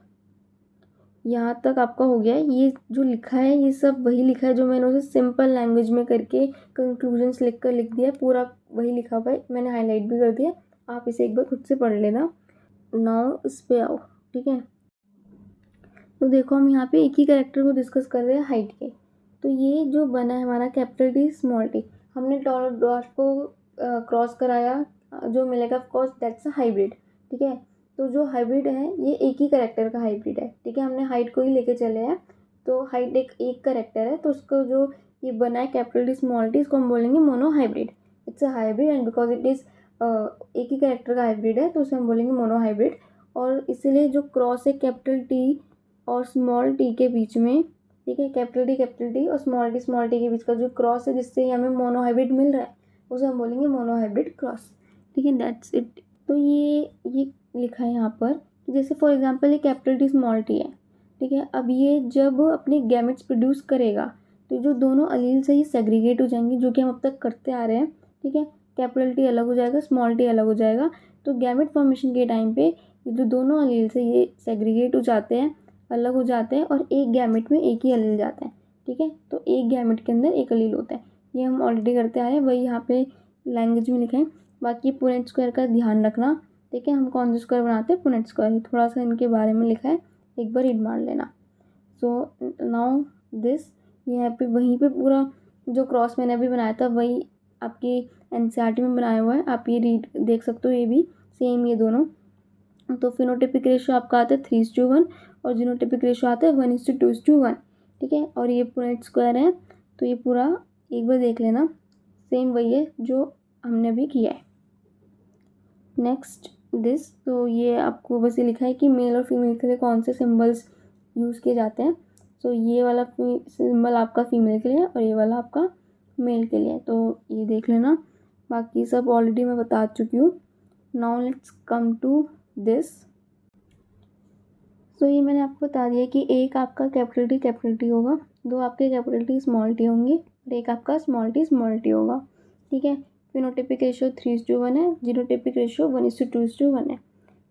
Speaker 1: यहाँ तक आपका हो गया है, ये जो लिखा है ये सब वही लिखा है जो मैंने उसे सिंपल लैंग्वेज में करके कंक्लूजन्स लिख दिया है, पूरा वही लिखा हुआ है, मैंने हाईलाइट भी कर दिया। आप इसे एक बार खुद से पढ़ लेना। नाउ इस पे आओ, ठीक है। तो देखो हम यहाँ पे एक ही कैरेक्टर को डिस्कस कर रहे हैं हाइट के। तो ये जो बना है हमारा कैपिटल टी स्मॉल टी, हमने डॉर्फ को क्रॉस कराया, जो मिलेगा of course that's a hybrid, ठीक है। तो जो हाइब्रिड है ये एक ही कैरेक्टर का हाइब्रिड है, ठीक है। हमने हाइट को ही लेके चले हैं, तो हाइट एक कैरेक्टर है, तो उसको जो ये बना है कैपिटल टी स्मॉल टी, इसको हम बोलेंगे mono hybrid. It's a hybrid and because it is एक ही कैरेक्टर का हाइब्रिड है तो उसे हम बोलेंगे मोनो हाइब्रिड। और इसलिए जो क्रॉस है कैपिटल टी और स्मॉल टी के बीच में, ठीक है, कैपिटल टी और स्मॉल टी के बीच का जो क्रॉस है जिससे हमें मोनो हाइब्रिड मिल रहा है उसे हम बोलेंगे मोनो हाइब्रिड क्रॉस, ठीक है। That's it. तो ये लिखा है यहाँ पर कि जैसे फॉर एग्जांपल ये कैपिटल टी स्मॉल टी है, ठीक है। अब ये जब अपने गैमेट्स प्रोड्यूस करेगा तो जो दोनों अलील से ही सेग्रीगेट हो जाएंगे, जो कि हम अब तक करते आ रहे हैं, ठीक है। कैपिटल टी अलग हो जाएगा, स्मॉल टी अलग हो जाएगा। तो गैमेट फॉर्मेशन के टाइम पे जो दोनों अलील से ये सेग्रीगेट हो जाते हैं, अलग हो जाते हैं और एक गैमेट में एक ही अलील जाता है, ठीक है। तो एक गैमेट के अंदर एक अलील होता है, ये हम ऑलरेडी करते आ रहे हैं, वही यहाँ पे लैंग्वेज में लिखा है। बाकी पुनेट स्क्वायर का ध्यान रखना, ठीक है। हम कौन सा स्क्वायर बनाते हैं, पुनेट स्क्वायर, थोड़ा सा इनके बारे में लिखा है, एक बार रीड मार लेना। सो नाउ दिस, यहाँ पे वहीं पे पूरा जो क्रॉस मैंने अभी बनाया था वही आपकी एनसीईआरटी में बनाया हुआ है, आप ये रीड देख सकते हो, ये भी सेम ये दोनों। तो फिनोटिपिक रेशियो आपका आता है 3:1 और जीनोटिपिक रेशियो आता है 1:2:1, ठीक है। और ये पुनेट स्क्वायर है, तो ये पूरा एक बार देख लेना, सेम वही है जो हमने अभी किया है। नेक्स्ट दिस, तो ये आपको बस ये लिखा है कि मेल और फीमेल के लिए कौन से सिम्बल्स यूज़ किए जाते हैं। तो ये वाला सिंबल आपका फीमेल के लिए और ये वाला आपका मेल के लिए, तो ये देख लेना। बाकी सब ऑलरेडी मैं बता चुकी हूँ। Now let's come to this. तो ये मैंने आपको बता दिया कि एक आपका कैपिटल टी होगा, 2 आपके कैपिटल टी स्मॉल टी होंगे और एक आपका स्मॉल टी होगा, ठीक है। फिनोटिपिक रेशियो 3:1 है, जीनोटिपिक रेशियो 1:2:1 है,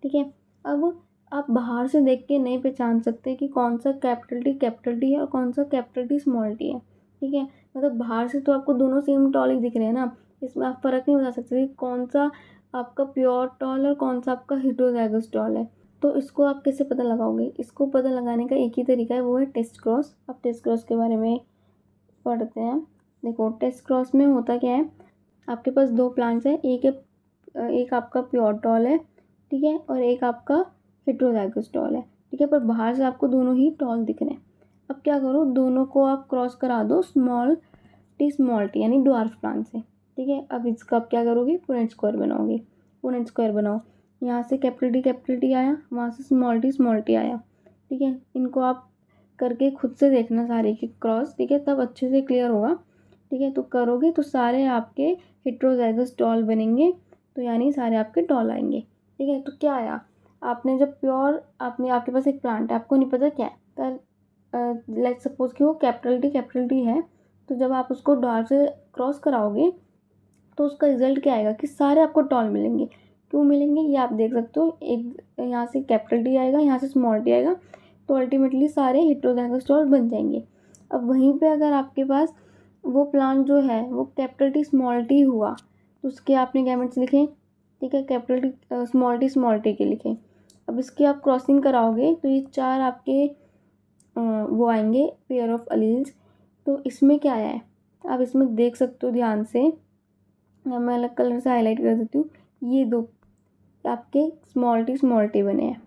Speaker 1: ठीक है। अब आप बाहर से देख के नहीं पहचान सकते कि कौन सा कैपिटल टी है और कौन सा कैपिटल टी स्मॉल टी है, ठीक है। मतलब बाहर से तो आपको दोनों सेम टॉल ही दिख रहे हैं ना, इसमें आप फ़र्क नहीं बता सकते कि कौन सा आपका प्योर टॉल और कौन सा आपका हेटेरोजाइगस टॉल है। तो इसको आप कैसे पता लगाओगे, इसको पता लगाने का एक ही तरीका है, वो है टेस्ट क्रॉस। अब टेस्ट क्रॉस के बारे में पढ़ते हैं। देखो टेस्ट क्रॉस में होता क्या है, आपके पास 2 प्लांट्स हैं, एक आपका प्योर टॉल है, ठीक है, और एक आपका हेटेरोजाइगस टॉल है, ठीक है। पर बाहर से आपको दोनों ही टॉल दिख रहे हैं। अब क्या करो, दोनों को आप क्रॉस करा दो स्मॉल टी यानी ड्वार्फ प्लांट से, ठीक है। अब इसका आप क्या करोगे, पुनेट स्क्वायर बनाओ। यहाँ से कैपिटल टी आया, वहाँ से स्मॉल टी आया, ठीक है। इनको आप करके खुद से देखना सारे के क्रॉस, ठीक है, तब अच्छे से क्लियर होगा, ठीक है। तो करोगे तो सारे आपके हेटेरोजाइगस टॉल बनेंगे, तो यानी सारे आपके टॉल आएंगे, ठीक है। तो क्या आया, आपने जब प्योर आपके पास एक प्लांट है, आपको नहीं पता क्या है, तो लेट्स सपोज कि वो कैपिटल टी है, तो जब आप उसको डॉट से क्रॉस कराओगे तो उसका रिजल्ट क्या आएगा कि सारे आपको टॉल मिलेंगे। क्यों मिलेंगे ये आप देख सकते हो, एक यहाँ से कैपिटल टी आएगा, यहाँ से स्मॉल टी आएगा, तो अल्टीमेटली सारे हेटेरोजाइगस टॉल बन जाएंगे। अब वहीं पे अगर आपके पास वो प्लांट जो है वो कैपिटल टी स्मॉल टी हुआ, तो उसके आपने गैमेट्स लिखे, ठीक है, कैपिटल टी स्मॉल टी के लिखे। अब इसकी आप क्रॉसिंग कराओगे तो ये 4 आपके वो आएंगे पेयर ऑफ अलील्स। तो इसमें क्या आया है आप इसमें देख सकते हो ध्यान से, मैं अलग कलर से हाईलाइट कर देती हूँ। ये 2 आपके स्मॉल टी बने हैं,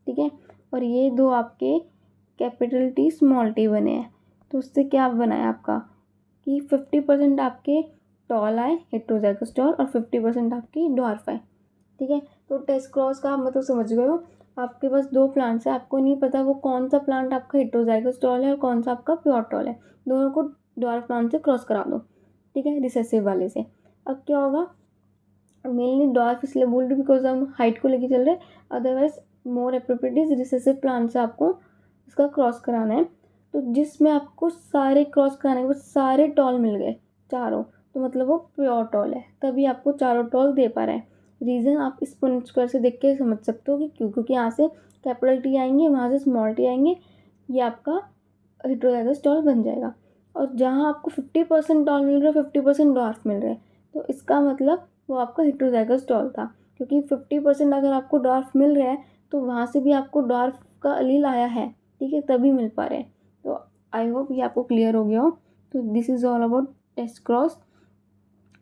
Speaker 1: ठीक है, और ये 2 आपके कैपिटल टी स्मॉल टी बने हैं। तो उससे क्या बना है आपका कि 50% आपके टॉल आए हेटेरोजाइगस टॉल और 50% आपकी डॉर्फ आए, ठीक है। तो टेस्ट क्रॉस का आप मतलब समझ गए हो, आपके पास 2 प्लांट्स है, आपको नहीं पता वो कौन सा प्लांट आपका हेटेरोजाइगस टॉल है और कौन सा आपका प्योर टॉल है, दोनों को डॉर्फ प्लांट से क्रॉस करा दो, ठीक है, रिसेसिव वाले से। अब क्या होगा, मेनली डॉर्फ इसलिए बोल रही बिकॉज हम हाइट को लेके चल रहे हैं, otherwise more appropriate is recessive plant से आपको इसका क्रॉस कराना है। तो जिसमें आपको सारे क्रॉस कराने के बाद सारे टॉल मिल गए चारों, तो मतलब वो प्योर टॉल है, तभी आपको चारों टॉल दे पा रहा है। रीज़न आप इस पुंज स्क्वायर से देख के समझ सकते हो कि क्यों, क्योंकि यहाँ से कैपिटल टी आएंगे, वहाँ से स्मॉल टी आएंगे, ये आपका हेटेरोजाइगस टॉल बन जाएगा। और जहाँ आपको 50% टॉल मिल रहा है 50% डॉर्फ मिल रहा है, तो इसका मतलब वो आपका हेटेरोजाइगस टॉल था, क्योंकि 50% अगर आपको डॉर्फ मिल रहा है तो वहाँ से भी आपको डॉर्फ का अलील आया है, ठीक है, तभी मिल पा रहे हैं। तो आई होप ये आपको क्लियर हो गया हो। तो this is all about test cross,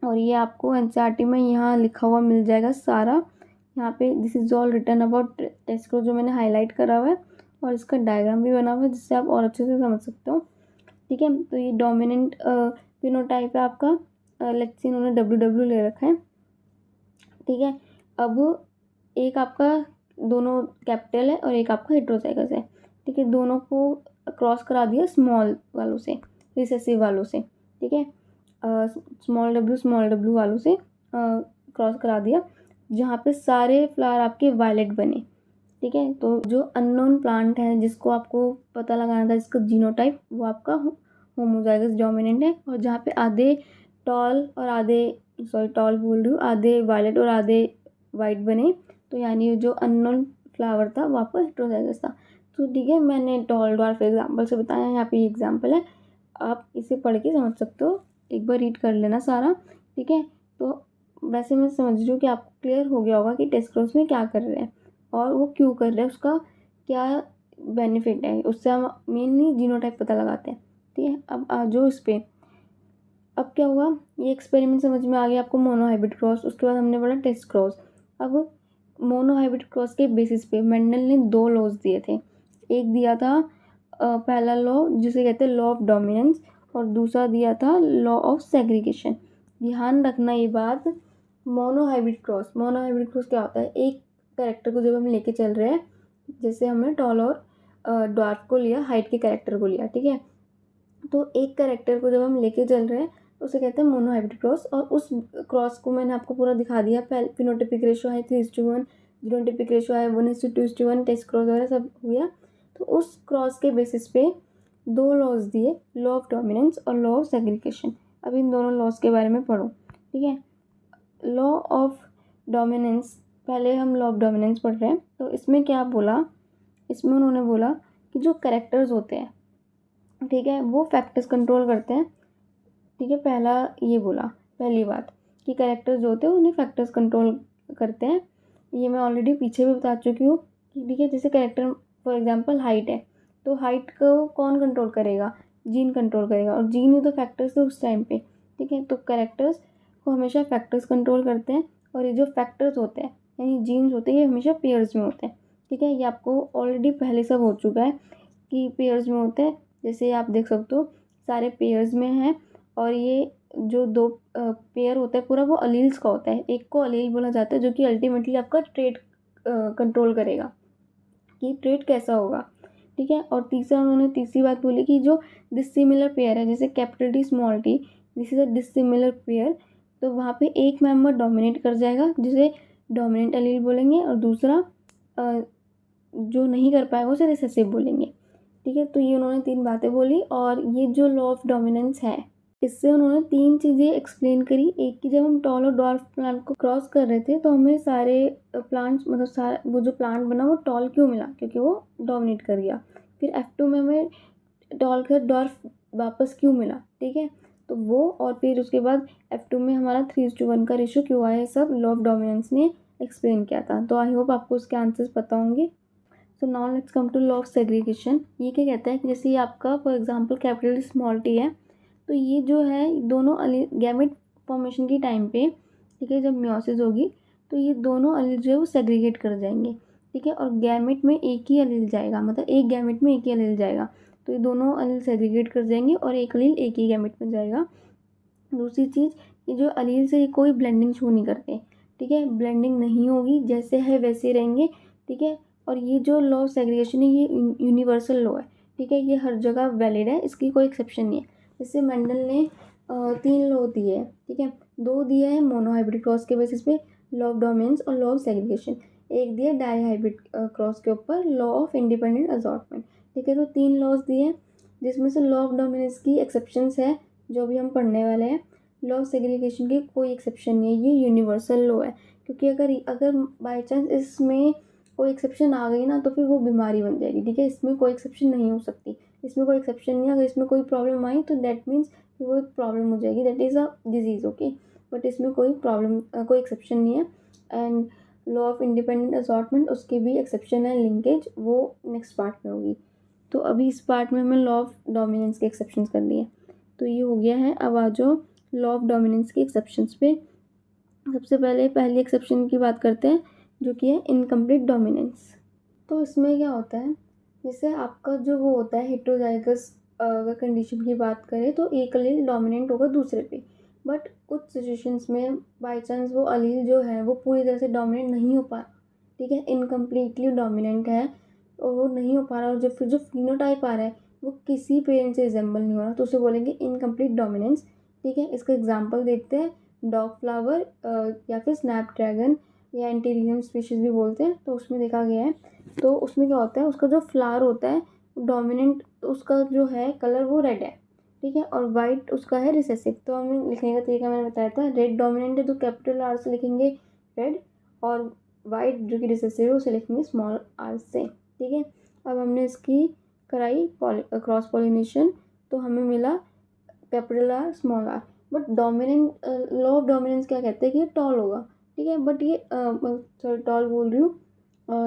Speaker 1: और ये आपको एनसीईआरटी में यहाँ लिखा हुआ मिल जाएगा सारा, यहाँ पे this is all written about test cross जो मैंने हाईलाइट करा हुआ है, और इसका डायग्राम भी बना हुआ है जिससे आप और अच्छे से समझ सकते हो, ठीक है। तो ये डोमिनेंट फिनोटाइप है आपका, लेट्स सी इन्होंने डब्ल्यू ले रखा है, ठीक है। अब एक आपका दोनों कैपिटल है और एक आपका हेटेरोजाइगस है, ठीक है, दोनों को क्रॉस करा दिया स्मॉल वालों से, रिसेसिव वालों से, ठीक है, स्मॉल डब्ल्यू वालों से क्रॉस करा दिया, जहाँ पे सारे फ्लावर आपके वायलेट बने, ठीक है। तो जो अननोन प्लांट है जिसको आपको पता लगाना था जिसका जीनोटाइप, वो आपका होमोजाइगस डोमिनेंट है, और जहाँ पे आधे टॉल और आधे टॉल बोल रही हूँ, आधे वायलेट और आधे वाइट बने, तो यानी जो अननोन फ्लावर था वो आपका हेटेरोजाइगस था। तो ठीक है, मैंने टॉल डॉर्फ एग्जाम्पल से बताया, यहाँ पे ये एग्जाम्पल है, आप इसे पढ़ के समझ सकते हो, एक बार रीड कर लेना सारा, ठीक है। तो वैसे मैं समझ रही हूँ कि आपको क्लियर हो गया होगा कि टेस्ट क्रॉस में क्या कर रहे हैं और वो क्यों कर रहे हैं, उसका क्या बेनिफिट है, उससे हम मेनली जीनोटाइप पता लगाते हैं, ठीक है। अब आ जाओ इस पर, अब क्या हुआ, ये एक्सपेरिमेंट समझ में आ गया आपको, मोनोहाइब्रिड क्रॉस, उसके बाद हमने पढ़ा टेस्ट क्रॉस। अब मोनोहाइब्रिड क्रॉस के बेसिस पे मेंडल ने 2 लॉज दिए थे, एक दिया था पहला लॉ जिसे कहते हैं लॉ ऑफ डोमिनेंस, और दूसरा दिया था लॉ ऑफ सेग्रीगेशन। ध्यान रखना ये बात, मोनोहाइब्रिड क्रॉस क्या होता है, एक कैरेक्टर को जब हम लेके चल रहे हैं, जैसे हमने टॉल और डॉर्फ को लिया, हाइट के कैरेक्टर को लिया, ठीक है, तो एक कैरेक्टर को जब हम लेके चल रहे हैं तो उसे कहते हैं मोनोहाइब्रिड क्रॉस, और उस क्रॉस को मैंने आपको पूरा दिखा दिया, पहले फिनोटिपिक रेशियो है 3:1, जीनोटिपिक रेशियो है 1:2:1, टेस्ट क्रॉस वगैरह सब हुआ। तो उस क्रॉस के बेसिस पे 2 लॉज दिए, लॉ ऑफ डोमिनेंस और लॉ ऑफ सेग्रीगेशन। अब इन दोनों लॉज के बारे में पढ़ो, ठीक है। लॉ ऑफ डोमिनेंस, पहले हम लॉ ऑफ डोमिनेंस पढ़ रहे हैं, तो इसमें क्या बोला, इसमें उन्होंने बोला कि जो करेक्टर्स होते हैं, ठीक है, वो फैक्टर्स कंट्रोल करते हैं, ठीक है, पहला ये बोला, पहली बात कि करेक्टर्स जो होते हैं उन्हें फैक्टर्स कंट्रोल करते हैं, ये मैं ऑलरेडी पीछे भी बता चुकी हूँ कि ठीक है, जैसे करेक्टर फॉर एग्जांपल हाइट है, तो हाइट को कौन कंट्रोल करेगा, जीन कंट्रोल करेगा, और जीन ही तो फैक्टर्स थे उस टाइम पे, ठीक है। तो करेक्टर्स को हमेशा फैक्टर्स कंट्रोल करते हैं, और ये जो फैक्टर्स होते हैं यानी जीन्स होते हैं ये हमेशा पेयर्स में होते हैं, ठीक है, ये आपको ऑलरेडी पहले सब हो चुका है कि पेयर्स में होते हैं, जैसे आप देख सकते हो सारे पेयर्स में हैं, और ये जो 2 पेयर होता है पूरा वो अलील्स का होता है, एक को अलील बोला जाता है जो कि अल्टीमेटली आपका ट्रेट कंट्रोल करेगा कि ट्रेट कैसा होगा, ठीक है। और तीसरा उन्होंने तीसरी बात बोली कि जो डिसिमिलर पेयर है, जैसे capital T small T, this is a dissimilar pair, तो वहाँ पे एक मेंबर डोमिनेट कर जाएगा जिसे डोमिनेंट अलील बोलेंगे, और दूसरा जो नहीं कर पाएगा उसे रिसेसिव बोलेंगे, ठीक है। तो ये उन्होंने 3 बातें बोली, और ये जो लॉ ऑफ डोमिनेंस है इससे उन्होंने 3 चीज़ें एक्सप्लेन करी। एक कि जब हम टॉल और डॉर्फ प्लांट को क्रॉस कर रहे थे तो हमें सारे प्लांट्स मतलब सारा वो जो प्लांट बना वो टॉल क्यों मिला, क्योंकि वो डोमिनेट कर गया। फिर F2 में हमें टॉल का डॉर्फ वापस क्यों मिला, ठीक है, तो वो, और फिर उसके बाद F2 में हमारा 3:1 का रेशियो क्यों आया, सब लॉ ऑफ डोमिनेंस ने एक्सप्लेन किया था। तो आई होप आपको उसके आंसर्स पता होंगे। So now let's come to law of segregation. ये क्या कहता है कि जैसे ये आपका for example capital small T है, तो ये जो है दोनों गैमेट फॉर्मेशन के टाइम पे, ठीक है, जब मियोसिस होगी तो ये दोनों अलील जो है वो सेग्रीगेट कर जाएंगे, ठीक है, और गैमेट में एक ही अलील जाएगा, मतलब एक गैमेट में एक ही अलील जाएगा, तो ये दोनों अलील सेग्रीगेट कर जाएंगे और एक अलील एक ही गैमेट में जाएगा। दूसरी चीज़, ये जो अलील से कोई ब्लेंडिंग शो नहीं करते, ठीक है, ब्लेंडिंग नहीं होगी, जैसे है वैसे रहेंगे, ठीक है। और ये जो लॉ ऑफ सेग्रीगेशन है ये यूनिवर्सल लॉ है, ठीक है, ये हर जगह वैलिड है, इसकी कोई एक्सेप्शन नहीं है। जैसे मेंडल ने 3 लॉ दिए हैं, ठीक है, 2 दिए हैं मोनोहाइब्रिड क्रॉस के बेसिस पे, लॉ ऑफ डोमिनेंस और लॉ ऑफ सेग्रीगेशन, एक दिया डाईहाइब्रिड क्रॉस के ऊपर लॉ ऑफ इंडिपेंडेंट असॉर्टमेंट, ठीक है। तो 3 लॉज दिए हैं, जिसमें से लॉ ऑफ डोमिनेंस की एक्सेप्शंस है जो भी हम पढ़ने वाले हैं। लॉ ऑफ सेग्रीगेशन की कोई एक्सेप्शन नहीं है, ये यूनिवर्सल लॉ है, क्योंकि अगर अगर बाई चांस इसमें कोई एक्सेप्शन आ गई ना तो फिर वो बीमारी बन जाएगी, ठीक है, इसमें कोई एक्सेप्शन नहीं हो सकती, इसमें कोई एक्सेप्शन नहीं है। अगर इसमें कोई प्रॉब्लम आई तो दैट मीन्स वो एक प्रॉब्लम हो जाएगी, that is a disease, okay. But इसमें कोई प्रॉब्लम कोई एक्सेप्शन नहीं है। And law of independent assortment, उसके भी एक्सेप्शन है, लिंकेज, वो नेक्स्ट पार्ट में होगी। तो अभी इस पार्ट में हमें लॉ ऑफ डोमिनेंस के एक्सेप्शंस कर लिए, तो ये हो गया है। अब आ जाओ लॉ ऑफ डोमिनेंस के एक्सेप्शंस पे। सबसे पहले पहली एक्सेप्शन की बात करते हैं, जो कि है इनकम्प्लीट डोमिनेंस। तो इसमें क्या होता है, जैसे आपका जो वो होता है हेटेरोजाइगस, अगर कंडीशन की बात करें तो एक अलील डोमिनेंट होगा दूसरे पे, बट कुछ सिचुएशंस में बाय चांस वो अलील जो है वो पूरी तरह से डोमिनेंट नहीं हो पा रहा, ठीक है, इनकम्प्लीटली डोमिनेंट है और वो नहीं हो पा रहा, और जो फिर जो फिनोटाइप आ रहा है वो किसी पेरेंट से रिजेंबल नहीं हो रहा, तो उसे बोलेंगे इनकम्प्लीट डोमिनेंस, ठीक है। इसका एग्जाम्पल देखते हैं, डॉग फ्लावर या फिर स्नैपड्रैगन या एंटीरियम स्पीशीज भी बोलते हैं, तो उसमें देखा गया है। तो उसमें क्या होता है, उसका जो फ्लावर होता है डोमिनेंट, उसका जो है कलर वो रेड है, ठीक है, और वाइट उसका है रिसेसिव। तो हमें लिखने का तरीका मैंने बताया था, रेड डोमिनेंट है तो कैपिटल आर से लिखेंगे रेड, और वाइट जो कि रिसेसिव है उसे लिखेंगे स्मॉल आर से, ठीक है। अब हमने इसकी कराई क्रॉस पॉलिनेशन, तो हमें मिला capital R small R. But dominant law of dominance क्या कहते हैं कि ये टॉल होगा, ठीक है, बट ये सॉरी टॉल बोल रही हूँ।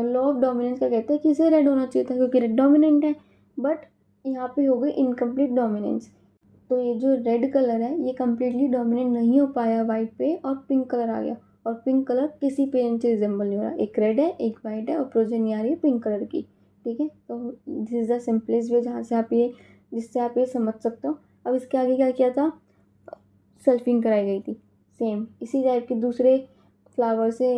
Speaker 1: लॉ ऑफ डोमिनेंस क्या कहते हैं कि इसे रेड होना चाहिए था क्योंकि रेड डोमिनेंट है, बट यहाँ पे हो गई इनकम्प्लीट डोमिनेंस। तो ये जो रेड कलर है ये कम्प्लीटली डोमिनेंट नहीं हो पाया वाइट पे, और पिंक कलर आ गया, और पिंक कलर किसी पेरेंट से रिजेंबल नहीं हो रहा, एक रेड है एक वाइट है और प्रोजेनी आ रही है पिंक कलर की, ठीक है। तो this is the simplest way जहाँ से आप ये जिससे आप ये समझ सकते हो। अब इसके आगे क्या किया था, सेल्फिंग कराई गई थी, सेम इसी टाइप के दूसरे फ्लावर से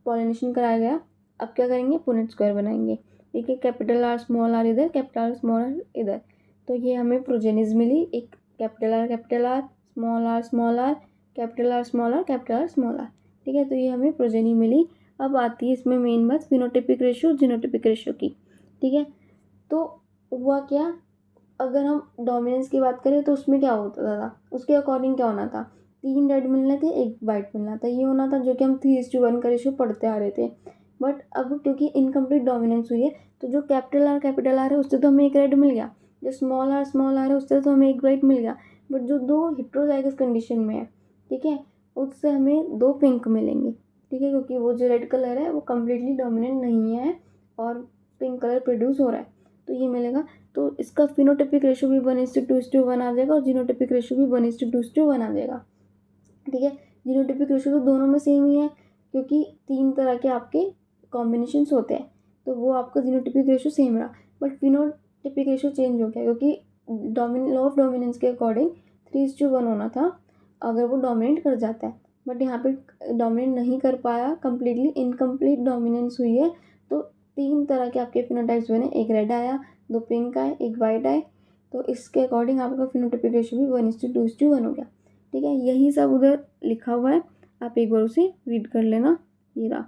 Speaker 1: पॉलिनेशन कराया गया। अब क्या करेंगे, पुनेट स्क्वायर बनाएंगे, ठीक है, कैपिटल आर स्मॉल आर इधर, कैपिटल आर स्मॉल आर इधर, तो ये हमें प्रोजेनिस मिली, एक capital R small R small R, capital R small R, capital R small R, ठीक है, तो ये हमें प्रोजेनी मिली। अब आती है इसमें मेन बात फिनोटिपिक रेशियो जीनोटिपिक रेशियो की, ठीक है। तो हुआ क्या, अगर हम डोमिनेंस की बात करें तो उसमें क्या होता था, उसके अकॉर्डिंग क्या होना था, 3 रेड मिलने थे 1 वाइट मिलना था, ये होना था, जो कि हम 3:1 का रेशियो पढ़ते आ रहे थे। बट अब क्योंकि इनकम्प्लीट डोमिनेंस हुई है, तो जो कैपिटल आर है उससे तो हमें 1 रेड मिल गया, जो स्मॉल आर है उससे तो हमें 1 वाइट मिल गया, बट जो 2 हेटेरोजाइगस कंडीशन में है, ठीक है, उससे हमें 2 पिंक मिलेंगे, ठीक है, क्योंकि वो जो रेड कलर है वो कम्प्लीटली डोमिनेंट नहीं है और पिंक कलर प्रोड्यूस हो रहा है, तो ये मिलेगा। तो इसका फिनोटिपिक रेशियो भी 1:2:1 आ जाएगा और जीनोटिपिक रेशियो भी 1:2:1 आ जाएगा, ठीक है। जीनोटिपिक रेशियो तो दोनों में सेम ही है, क्योंकि 3 तरह के आपके कॉम्बिनेशंस होते हैं, तो वो आपका जीनोटिपिक रेशियो सेम रहा। बट फिनोटिपिक रेशियो चेंज हो गया, क्योंकि लॉ ऑफ डोमिनेंस के अकॉर्डिंग 3:1 होना था अगर वो डोमिनेट कर जाता है, बट यहाँ पे डोमिनेट नहीं कर पाया, कम्प्लीटली इनकम्प्लीट डोमिनेंस हुई है। तो 3 तरह के आपके फिनोटाइप्स बने, एक रेड आया, 2 पिंक आए, 1 वाइट आए, तो इसके अकॉर्डिंग आपका फिनोटिपिक रेशियो भी 1:2:1 हो गया, ठीक है। यही सब उधर लिखा हुआ है, आप एक बार उसे रीड कर लेना। ये रहा,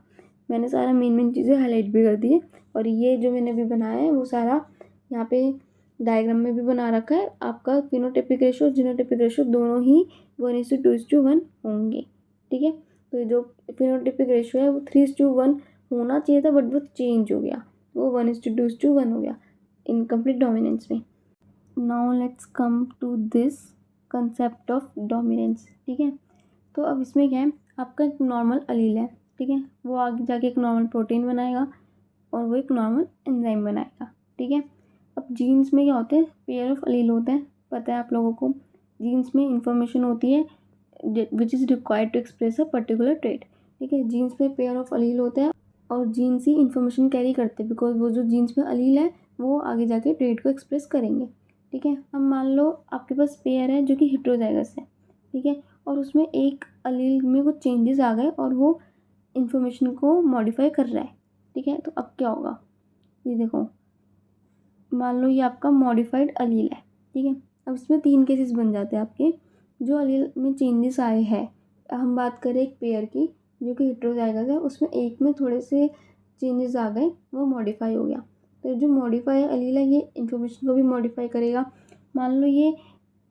Speaker 1: मैंने सारा मेन चीज़ें हाईलाइट भी कर दी है, और ये जो मैंने अभी बनाया है वो सारा यहाँ पे डायग्राम में भी बना रखा है। आपका फिनोटिपिक रेशियो जीनोटिपिक रेशियो दोनों ही 1:2:1 होंगे, ठीक है। तो ये जो फिनोटिपिक रेशियो है वो 3:1 होना चाहिए था, बट वो चेंज हो गया, वो 1:2:1 हो गया इनकम्प्लीट डोमिनेंस में। Now let's come to this concept of dominance, ठीक है। तो अब इसमें क्या है, आपका एक नॉर्मल अलील है, ठीक है, वो आगे जाके एक नॉर्मल प्रोटीन बनाएगा और वो एक नॉर्मल एंजाइम बनाएगा। ठीक है, अब जीन्स में क्या होते हैं, पेयर ऑफ अलील होते हैं, पता है आप लोगों को। जीन्स में इंफॉर्मेशन होती है which is required to express a particular trait. ठीक है, जीन्स में पेयर ऑफ अलील होते हैं और जीन्स ही इन्फॉर्मेशन कैरी करते हैं, बिकॉज वो जो जीन्स में अलील है वो आगे जाके ट्रेट को एक्सप्रेस करेंगे। ठीक है, अब मान लो आपके पास पेयर है जो कि हेटेरोजाइगस है। ठीक है, और उसमें एक अलील में कुछ चेंजेस आ गए और वो इन्फॉर्मेशन को मॉडिफाई कर रहा है। ठीक है, तो अब क्या होगा, ये देखो, मान लो ये आपका मॉडिफाइड अलील है। ठीक है, अब इसमें 3 केसेस बन जाते हैं आपके। जो अलील में चेंजेस आए हैं, हम बात करें एक पेयर की जो कि हेटेरोजाइगस है, उसमें एक में थोड़े से चेंजेस आ गए, वो मॉडिफाई हो गया। तो जो मॉडिफाई अलील है ये इन्फॉर्मेशन को भी मॉडिफाई करेगा। मान लो ये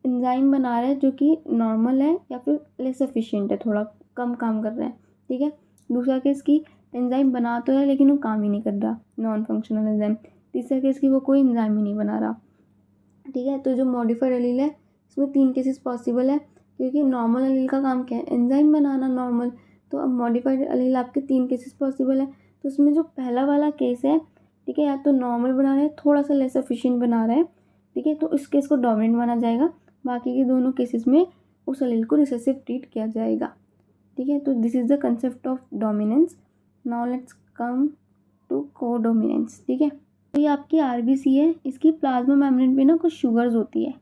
Speaker 1: एंजाइम बना रहा है जो कि नॉर्मल है या फिर लेस एफिशिएंट है, थोड़ा कम काम कर रहा है। ठीक है, दूसरा केस की एंजाइम बना तो है लेकिन वो काम ही नहीं कर रहा, नॉन फंक्शनल एंजाइम। तीसरा केस की वो कोई एंजाइम ही नहीं बना रहा। ठीक है, तो जो मॉडिफाइड अलील है इसमें 3 केसेस पॉसिबल है, क्योंकि नॉर्मल अलील का काम क्या है, एंजाइम बनाना नॉर्मल। तो अब मॉडिफाइड अलील आपके 3 केसेस पॉसिबल है। तो उसमें जो पहला वाला केस है, ठीक है, या तो नॉर्मल बना रहा है, थोड़ा सा लेस एफिशिएंट बना रहा है। ठीक है, तो इस केस को डोमिनेंट माना जाएगा। बाकी के दोनों केसेस में उस अलील को रिसेसिव ट्रीट किया जाएगा। ठीक है, तो this is the concept of dominance. Now let's come to codominance. ठीक है, तो ये आपकी आरबीसी है, इसकी प्लाज्मा मेम्ब्रेन पे ना कुछ शुगर्स होती है।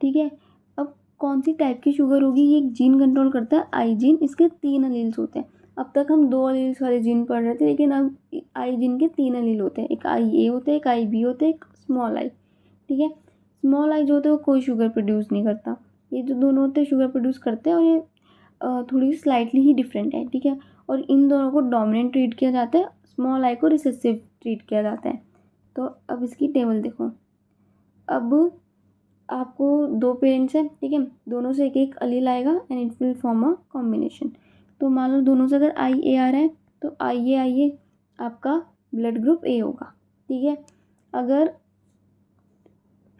Speaker 1: ठीक है, अब कौन सी टाइप की शुगर होगी, ये एक जीन कंट्रोल करता है, आई जीन। इसके 3 अलील्स होते हैं। अब तक हम 2 अलील्स वाले जीन पढ़ रहे थे, लेकिन अब आई जीन के 3 अलील होते हैं। एक आई ए होता है, एक आई बी होता है, एक स्मॉल आई। ठीक है, स्मॉल आई जो होता है वो कोई शुगर प्रोड्यूस नहीं करता। ये जो दोनों होते हैं शुगर प्रोड्यूस करते हैं, और ये थोड़ी स्लाइटली ही डिफरेंट है। ठीक है, और इन दोनों को डोमिनेंट ट्रीट किया जाता है, स्मॉल आई को रिसेसिव ट्रीट किया जाता है। तो अब इसकी टेबल देखो। अब आपको 2 पेरेंट्स हैं, ठीक है, दोनों से एक एक अलील आएगा and it will form a combination. तो मान लो दोनों से अगर आई ए आ रहा है तो आई ए आपका ब्लड ग्रुप ए होगा। ठीक है, अगर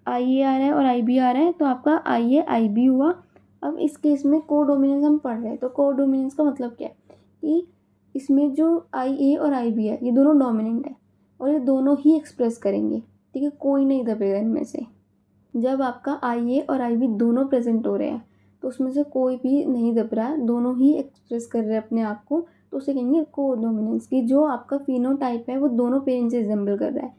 Speaker 1: आई ए आ रहा है और आई बी आ रहा है तो आपका आई ए आई बी हुआ। अब इस केस में को डोमिनेंस हम पढ़ रहे हैं, तो को डोमिनेंस का मतलब क्या है कि इसमें जो आई ए और आई बी है ये दोनों डोमिनेंट है और ये दोनों ही एक्सप्रेस करेंगे। ठीक है, कोई नहीं दबेगा इनमें से। जब आपका आई ए और आई बी दोनों प्रेजेंट हो रहे हैं तो उसमें से कोई भी नहीं दब रहा है, दोनों ही एक्सप्रेस कर रहे हैं अपने आप को, तो उसे कहेंगे को डोमिनेंस की। जो आपका फिनोटाइप है वो दोनों पेरेंट्स से रिजेंबल कर रहा है।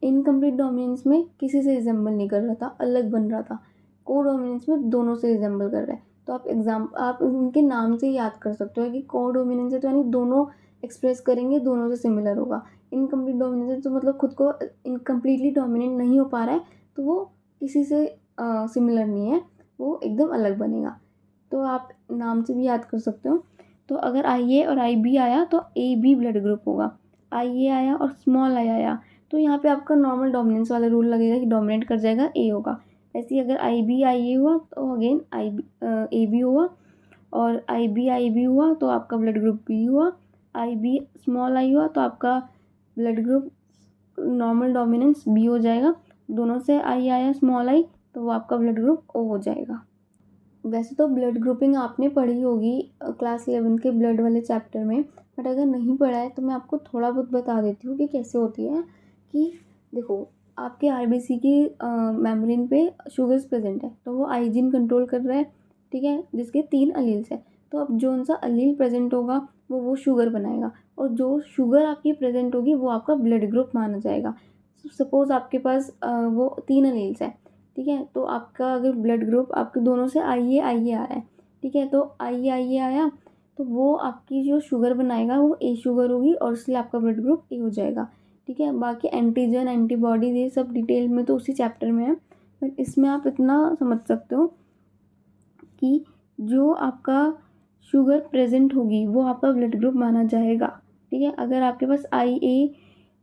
Speaker 1: इनकम्प्लीट डोमिनेंस में किसी से रिजेंबल नहीं कर रहा था, अलग बन रहा था। को डोमिनेंस में दोनों से रिजेंबल कर रहा है। तो आप उनके नाम से याद कर सकते हो कि को डोमिनेंस है तो यानी दोनों एक्सप्रेस करेंगे, दोनों से सिमिलर होगा। इनकम्प्लीट डोमिनेंस है तो मतलब खुद को इनकम्प्लीटली डोमिनेंट नहीं हो पा रहा है, तो वो किसी से सिमिलर नहीं है, वो एकदम अलग बनेगा। तो आप नाम से भी याद कर सकते हो। तो अगर आई ए और आई बी आया तो ए बी ब्लड ग्रुप होगा। आई ए आया और स्मॉल आई आया तो यहाँ पे आपका नॉर्मल डोमिनेंस वाला रूल लगेगा कि डोमिनेट कर जाएगा ए होगा। ऐसे ही अगर आई बी आई ए हुआ तो again I B A B हुआ, और आई बी हुआ तो आपका ब्लड ग्रुप बी हुआ। आई बी स्मॉल आई हुआ तो आपका blood group normal dominance B हो जाएगा। दोनों से आई आया स्मॉल आई तो वो आपका ब्लड ग्रुप ओ हो जाएगा। वैसे तो ब्लड ग्रुपिंग आपने पढ़ी होगी क्लास 11 के ब्लड वाले चैप्टर में, बट अगर नहीं पढ़ा है तो मैं आपको थोड़ा बहुत बता देती हूँ कि कैसे होती है। कि देखो, आपके आरबीसी की मेम्ब्रेन पे शुगर्स प्रेजेंट है तो वो आई जीन कंट्रोल कर रहा है। ठीक है, जिसके 3 अलील्स है। तो अब जो सा अलील प्रेजेंट होगा वो शुगर बनाएगा, और जो शुगर आपकी प्रेजेंट होगी वो आपका ब्लड ग्रुप माना जाएगा। सपोज आपके पास वो 3 अलील्स है। ठीक है, तो आपका अगर ब्लड ग्रुप आपके दोनों से आई ए आ रहा है, ठीक है, तो आई ए आया तो वो आपकी जो शुगर बनाएगा वो ए शुगर होगी और इसलिए आपका ब्लड ग्रुप ए हो जाएगा। ठीक है, बाकी एंटीजन एंटीबॉडीज ये सब डिटेल में तो उसी चैप्टर में है, बट इसमें आप इतना समझ सकते हो कि जो आपका शुगर प्रेजेंट होगी वो आपका ब्लड ग्रुप माना जाएगा। ठीक है, अगर आपके पास आई ए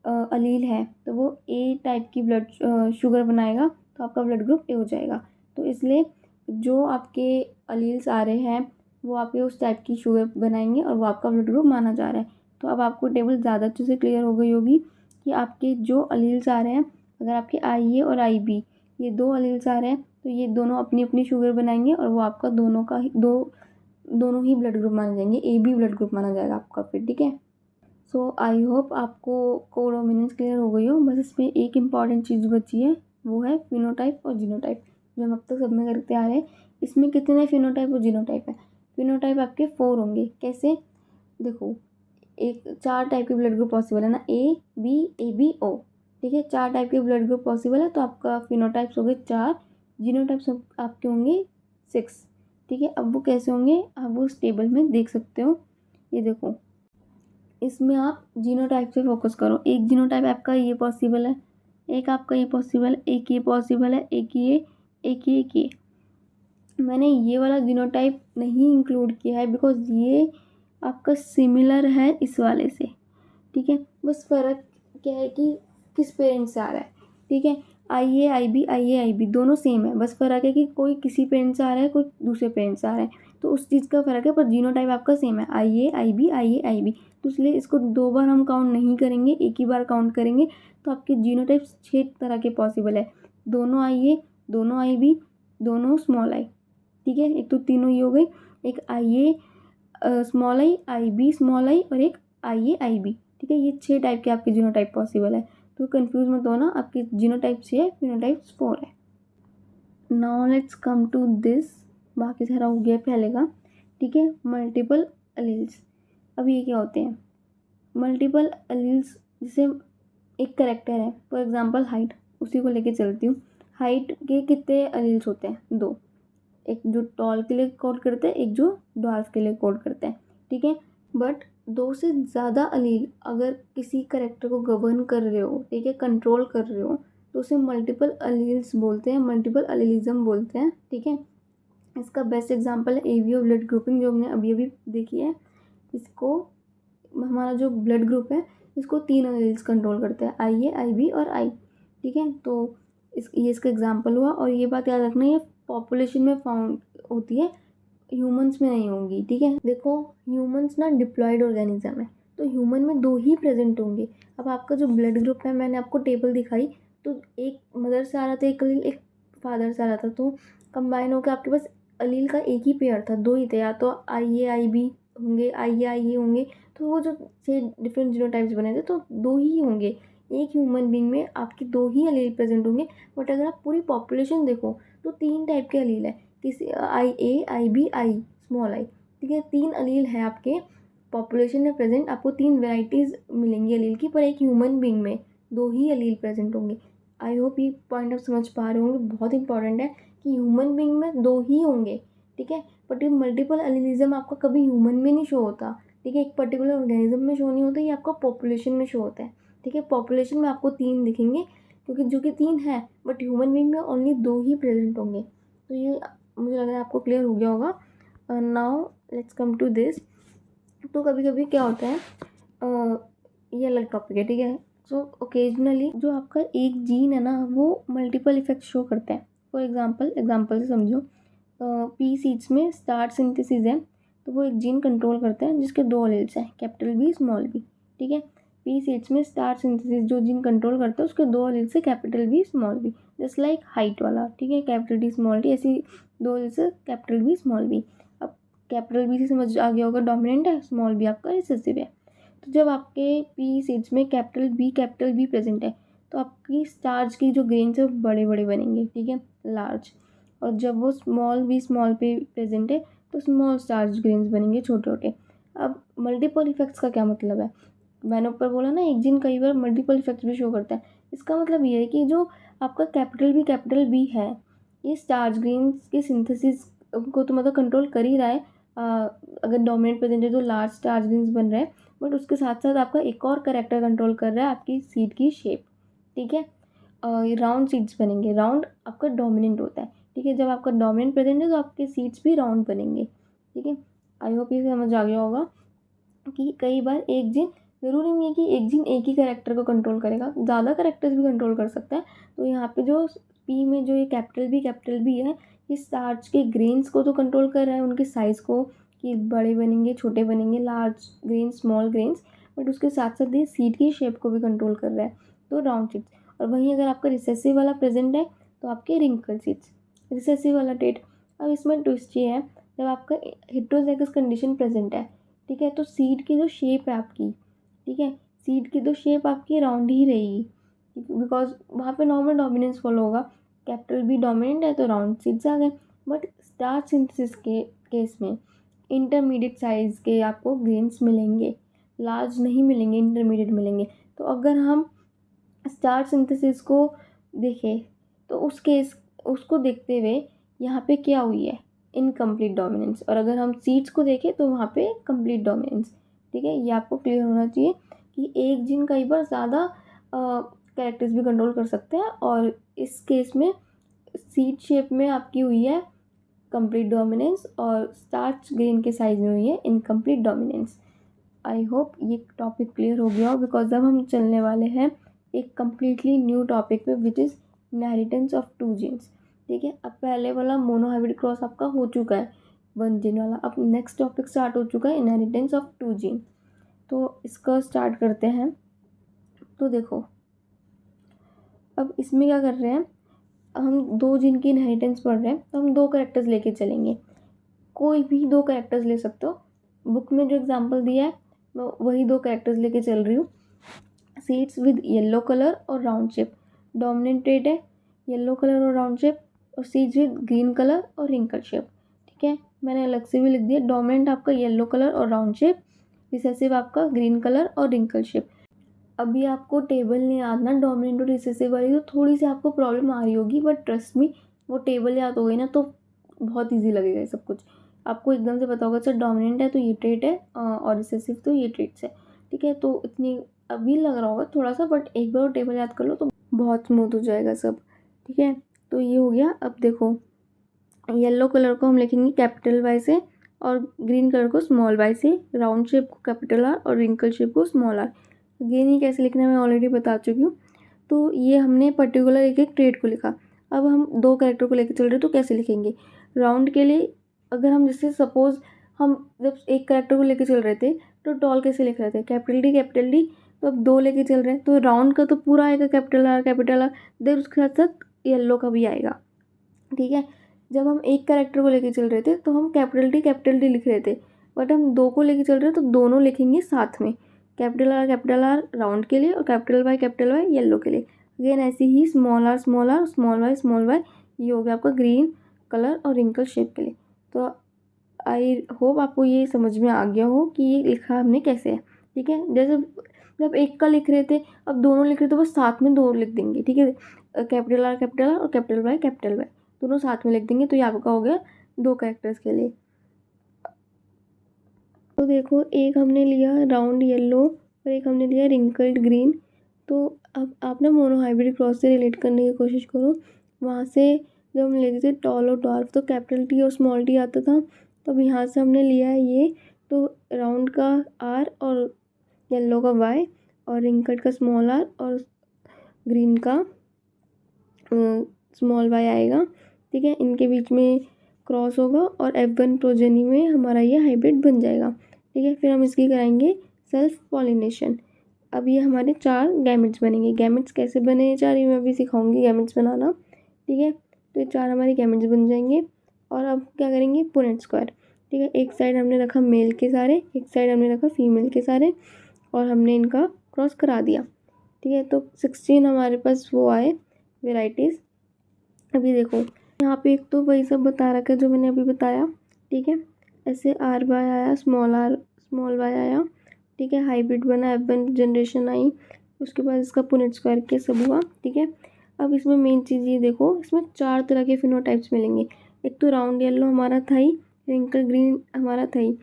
Speaker 1: अलील है तो वो ए टाइप की ब्लड शुगर बनाएगा तो आपका ब्लड ग्रुप ए हो जाएगा। तो इसलिए जो आपके अलील्स आ रहे हैं वो आपके उस टाइप की शुगर बनाएंगे और वो आपका ब्लड ग्रुप माना जा रहा है। तो अब आपको टेबल ज़्यादा अच्छे से क्लियर हो गई होगी कि आपके जो अलील्स आ रहे हैं, अगर आपके आई ए और आई बी ये 2 अलील्स आ रहे हैं तो ये दोनों अपनी अपनी शुगर बनाएंगे और वो आपका दोनों का 2 दोनों ही ब्लड ग्रुप माने जाएंगे, ए बी ब्लड ग्रुप माना जाएगा आपका फिर, ठीक है। सो आई होप आपको कोडोमिनेंस क्लियर हो गई हो। बस इसमें एक इम्पॉर्टेंट चीज़ बची है, वो है फिनोटाइप और जीनोटाइप, जो हम अब तक सब में करते आ रहे हैं। इसमें कितने फिनोटाइप और जीनोटाइप है? फिनोटाइप आपके 4 होंगे। कैसे? देखो, एक 4 टाइप के ब्लड ग्रुप पॉसिबल है ना, ए बी ओ, ठीक है। 4 टाइप के ब्लड ग्रुप पॉसिबल है, तो आपका फिनोटाइप्स हो गए 4, जीनोटाइप्स आपके होंगे 6, ठीक है। अब वो कैसे होंगे आप वो इस टेबल में देख सकते हो। ये देखो, इसमें आप जीनोटाइप पे फोकस करो। एक जीनोटाइप आपका ये पॉसिबल है, एक आपका ये पॉसिबल है, एक ये पॉसिबल है, एक ये, एक ये, एक ये। मैंने ये वाला जीनोटाइप नहीं इंक्लूड किया है बिकॉज ये आपका सिमिलर है इस वाले से, ठीक है। बस फ़र्क क्या है कि किस पेरेंट से आ रहा है, ठीक है। आई ए आई बी दोनों सेम है, बस फ़र्क है कि कोई किसी पेरेंट से आ रहा है, कोई दूसरे पेरेंट से आ रहा है, तो उस चीज़ का फ़र्क है। पर जीनोटाइप आपका सेम है, आई ए आई बी, तो इसलिए इसको 2 बार हम काउंट नहीं करेंगे, एक ही बार काउंट करेंगे। तो आपके जीनोटाइप्स 6 तरह के पॉसिबल है, दोनों आई ए, दोनों आई बी, दोनों स्मॉल आई, ठीक है। एक तो तीनों ही हो गई, एक I A small I B small I और एक आई बी, ठीक है। ये 6 टाइप के आपके जीनोटाइप पॉसिबल है, तो कंफ्यूज मत होना, आपके जीनोटाइप 6 है, फिनोटाइप्स 4 है। Now let's come to this, बाकी सारा हो गया पहले का, ठीक है। मल्टीपल अलील्स, अब ये क्या होते हैं? मल्टीपल अलील्स, जैसे एक करेक्टर है, फॉर एग्जांपल हाइट, उसी को लेके चलती हूँ। हाइट के कितने अलील्स होते हैं? 2, एक जो टॉल के लिए कोड करते हैं, एक जो ड्वार्फ के लिए कोड करते हैं, ठीक है। बट 2 से ज़्यादा अलील अगर किसी करेक्टर को गवर्न कर रहे हो, ठीक है, कंट्रोल कर रहे हो, तो उसे मल्टीपल अलील्स बोलते हैं, मल्टीपल अलीलिज्म बोलते हैं, ठीक है। इसका बेस्ट एग्जांपल है एवीओ ब्लड ग्रुपिंग, जो हमने अभी अभी देखी है। इसको, हमारा जो ब्लड ग्रुप है, इसको 3 अलील्स कंट्रोल करते हैं, आई ए आई बी और आई, ठीक है। तो ये इसका एग्जांपल हुआ। और ये बात याद रखना, ये पॉपुलेशन में फाउंड होती है, ह्यूमंस में नहीं होंगी, ठीक है। देखो, ह्यूमंस ना डिप्लॉयड ऑर्गेनिज्म है, तो ह्यूमन में 2 ही प्रेजेंट होंगे। अब आपका जो ब्लड ग्रुप है, मैंने आपको टेबल दिखाई, तो एक मदर से आ रहा था एक अलील, एक फादर से आ रहा था, तो कंबाइन होकर आपके पास अलील का एक ही पेयर था, 2 ही थे, या तो आई ए आई बी होंगे, आई ए आई ए होंगे। तो वो जो 6 डिफरेंट जीनोटाइप्स बने थे, तो 2 ही होंगे। एक ह्यूमन बीइंग में आपके 2 ही अलील प्रेजेंट होंगे। बट अगर आप पूरी पॉपुलेशन देखो, तो 3 टाइप के अलील है, किसी आई ए आई बी आई स्मॉल आई, ठीक है। 3 अलील है आपके पॉपुलेशन में प्रेजेंट, आपको 3 वेराइटीज़ मिलेंगी अलील की, पर एक ह्यूमन बीइंग में 2 ही अलील प्रेजेंट होंगे। आई होप ये पॉइंट आप समझ पा रहे होंगे, बहुत इंपॉर्टेंट है कि ह्यूमन बीइंग में 2 ही होंगे, ठीक है। बट ये मल्टीपल अलीलिज्म आपका कभी ह्यूमन में नहीं शो होता, ठीक है। एक पर्टिकुलर ऑर्गेनिज्म में शो नहीं होता, ये आपका पॉपुलेशन में शो होता है, ठीक है। पॉपुलेशन में आपको 3 दिखेंगे, क्योंकि जो कि 3 है, बट ह्यूमन बीइंग में ओनली 2 ही प्रेजेंट होंगे। तो ये मुझे लग रहा है आपको क्लियर हो गया होगा। Now let's come to this. तो कभी कभी क्या होता है, ये अलग टॉपिक है, ठीक है। सो ओकेजनली जो आपका एक जीन है ना, वो मल्टीपल इफेक्ट शो करता है। फॉर एग्जाम्पल से समझो, पी सीड्स में स्टार्च सिंथेसिस है, तो वो एक जीन कंट्रोल करता है जिसके 2 अलील्स हैं, कैपिटल बी स्मॉल बी, ठीक है। पी सीड्स में स्टार्च सिंथेसिस जो जीन कंट्रोल करता है, उसके 2 अलील्स है, capital B small B, just like height वाला, ठीक है, कैपिटल डी स्मॉल डी, ऐसी 2 अलील्स है, कैपिटल बी स्मॉल बी। अब कैपिटल बी से समझ आ गया होगा डोमिनेंट है, स्मॉल बी आपका रिसेसिव है। तो जब आपके पी सीड्स में कैपिटल बी प्रेजेंट है, तो आपकी स्टार्च की जो ग्रेन्स है बड़े बड़े बनेंगे, ठीक है, लार्ज। और जब वो स्मॉल पे प्रेजेंट है, तो स्मॉल स्टार्च ग्रेन्स बनेंगे, छोटे छोटे। अब मल्टीपल इफेक्ट्स का क्या मतलब है? मैंने ऊपर बोला ना, एक जीन कई बार मल्टीपल इफेक्ट्स भी शो करता है। इसका मतलब ये है कि जो आपका कैपिटल बी है, ये स्टार्च ग्रेन्स की सिंथेसिस को तो मतलब कंट्रोल कर ही रहा है। अगर डोमिनेंट प्रेजेंट है तो लार्ज स्टार्च ग्रेन्स बन रहे हैं, बट उसके साथ साथ आपका एक और करेक्टर कंट्रोल कर रहा है, आपकी सीड की शेप, ठीक है। राउंड सीड्स बनेंगे, राउंड आपका डोमिनेंट होता है, ठीक है। जब आपका डोमिनेंट प्रेजेंट है, तो आपके सीड्स भी राउंड बनेंगे, ठीक है। आई होप ये समझ आ गया होगा कि कई बार एक जीन, ज़रूरी नहीं है कि एक जीन एक ही करेक्टर को कंट्रोल करेगा, ज़्यादा करेक्टर्स भी कंट्रोल कर सकता है। तो यहाँ पे जो पी में जो ये कैपिटल बी है, ये स्टार्च के ग्रेन्स को तो कंट्रोल कर रहा है, उनके साइज़ को, कि बड़े बनेंगे, छोटे बनेंगे, large grains, small grains. But उसके साथ साथ ये सीड की शेप को भी कंट्रोल कर रहा है, तो राउंड सीड्स। और वहीं अगर आपका रिसेसिव वाला प्रेजेंट है, तो आपके रिंकल सीड्स, रिसेसिव वाला ट्रेट। अब इसमें ट्विस्ट ये है, जब आपका हेट्रोजाइगस कंडीशन प्रेजेंट है, ठीक है, तो सीड की जो शेप है आपकी, ठीक है, सीड की तो शेप आपकी राउंड ही रहेगी, बिकॉज वहाँ पे नॉर्मल डोमिनेंस फॉलो होगा। कैपिटल बी डोमिनेंट है तो राउंड सीड्स आ गए। बट स्टार्च सिंथेसिस के केस में इंटरमीडिएट साइज के आपको ग्रेन्स मिलेंगे, लार्ज नहीं मिलेंगे, इंटरमीडिएट मिलेंगे। तो अगर हम स्टार्च सिंथेसिस को देखें तो उस केस उसको देखते हुए यहाँ पे क्या हुई है, इनकम्प्लीट डोमिनेंस। और अगर हम सीड्स को देखें तो वहाँ पे कंप्लीट डोमिनेंस। ठीक है, ये आपको क्लियर होना चाहिए कि एक जीन कई बार ज़्यादा कैरेक्टर्स भी कंट्रोल कर सकते हैं, और इस केस में सीड शेप में आपकी हुई है कंप्लीट डोमिनेंस और स्टार्च ग्रेन के साइज में हुई है इनकम्प्लीट डोमिनेंस। आई होप ये टॉपिक क्लियर हो गया हो, बिकॉज अब हम चलने वाले हैं एक कम्प्लीटली न्यू टॉपिक पे which is inheritance of 2 genes. ठीक है, अब पहले वाला मोनोहाइब्रिड क्रॉस आपका हो चुका है 1 जीन वाला, अब नेक्स्ट टॉपिक स्टार्ट हो चुका है इनहेरिटेंस ऑफ 2 जीन। तो इसका स्टार्ट करते हैं। तो देखो, अब इसमें क्या कर रहे हैं, हम 2 जीन की इनहेरिटेंस पढ़ रहे हैं, तो हम 2 कैरेक्टर्स लेके चलेंगे। कोई भी 2 कैरेक्टर्स ले सकते हो, बुक में जो एग्जाम्पल दिया है मैं वही 2 कैरेक्टर्स लेके चल रही हूँ। सीड्स विद येलो कलर और राउंड शेप, डोमिनेंट ट्रेट है येलो कलर और राउंड शेप, और सीड्स विद ग्रीन कलर और रिंकल शेप। ठीक है, मैंने अलग से भी लिख दिया, डोमिनेंट आपका येलो कलर और राउंड शेप, रिसेसिव आपका ग्रीन कलर और रिंकल शेप। अभी आपको टेबल नहीं याद ना डोमिनेंट और रिसेसिव वाली, तो थोड़ी सी आपको प्रॉब्लम आ रही होगी, बट ट्रस्ट मी वो टेबल याद हो गई ना तो बहुत ईजी लगेगा ये सब कुछ। आपको एकदम से पता होगा सर डोमिनेंट है तो ये ट्रेट है और रिसेसिव तो ये ट्रेट्स है। ठीक है, तो इतनी अभी लग रहा होगा थोड़ा सा, बट एक बार टेबल याद कर लो तो बहुत स्मूथ हो जाएगा सब। ठीक है, तो ये हो गया। अब देखो, येलो कलर को हम लिखेंगे कैपिटल वाई से और ग्रीन कलर को स्मॉल वाई से, राउंड शेप को कैपिटल आर और रिंकल शेप को स्मॉल आर। अगेन ये कैसे लिखना है मैं ऑलरेडी बता चुकी हूँ। तो ये हमने पर्टिकुलर एक एक ट्रेड को लिखा। अब हम 2 कैरेक्टर को लेकर चल रहे हैं तो कैसे लिखेंगे। राउंड के लिए अगर हम जैसे सपोज हम जब एक कैरेक्टर को लेकर चल रहे थे तो टॉल कैसे लिख रहे थे, कैपिटल डी। तो अब 2 लेके चल रहे हैं तो राउंड का तो पूरा आएगा कैपिटल आर, देन उसके साथ साथ येलो का भी आएगा। ठीक है, जब हम एक कैरेक्टर को लेके चल रहे थे तो हम कैपिटल डी लिख रहे थे, बट हम 2 को लेके चल रहे हैं तो दोनों लिखेंगे साथ में, कैपिटल आर राउंड के लिए और कैपिटल वाई येलो के लिए। अगेन ऐसे ही स्मॉल आर स्मॉल वाई, ये हो गया आपका ग्रीन कलर और रिंकल शेप के लिए। तो आई होप आपको ये समझ में आ गया हो कि ये लिखा हमने कैसे है। ठीक है, जैसे जब एक का लिख रहे थे अब दोनों लिख रहे थे, बस साथ में 2 लिख देंगे। ठीक है, कैपिटल आर और कैपिटल वाई दोनों साथ में लिख देंगे, तो ये आपका हो गया 2 कैरेक्टर्स के लिए। तो देखो, एक हमने लिया राउंड येलो और एक हमने लिया रिंकल्ड ग्रीन। तो अब आप ना मोनोहाइब्रिड क्रॉस से रिलेट करने की कोशिश करो। वहाँ से जब हम लेते थे टॉल और डॉर्फ तो कैपिटल टी और स्मॉल टी आता था, तो अब यहाँ से हमने लिया है ये, तो राउंड का आर और येलो का वाई और रिंकल्ड का स्मॉल आर और ग्रीन का स्मॉल वाई आएगा। ठीक है, इनके बीच में क्रॉस होगा और F1 प्रोजेनी में हमारा ये हाइब्रिड बन जाएगा। ठीक है, फिर हम इसकी कराएंगे सेल्फ पॉलिनेशन। अब ये हमारे 4 गैमेट्स बनेंगे। गैमेट्स कैसे बने ये 4 ये मैं अभी सिखाऊंगी गैमेट्स बनाना। ठीक है, तो ये 4 हमारे गैमेट्स बन जाएंगे। और अब क्या करेंगे, पुनेट स्क्वायर। ठीक है, एक साइड हमने रखा मेल के सारे, एक साइड हमने रखा फीमेल के सारे, और हमने इनका क्रॉस करा दिया। ठीक है, तो 16 हमारे पास वो आए वेराइटीज़। अभी देखो यहाँ पे एक तो वही सब बता रखा है जो मैंने अभी बताया। ठीक है, ऐसे आर वाई आया, स्मॉल वाई आया। ठीक है, हाइब्रिड बना, F1 जनरेशन आई, उसके बाद इसका पुनेट स्क्वायर के सब हुआ। ठीक है, अब इसमें मेन चीज़ ये देखो, इसमें 4 तरह के फिनोटाइप्स मिलेंगे। एक तो राउंड येलो हमारा था ही, रिंकल ग्रीन हमारा था ही,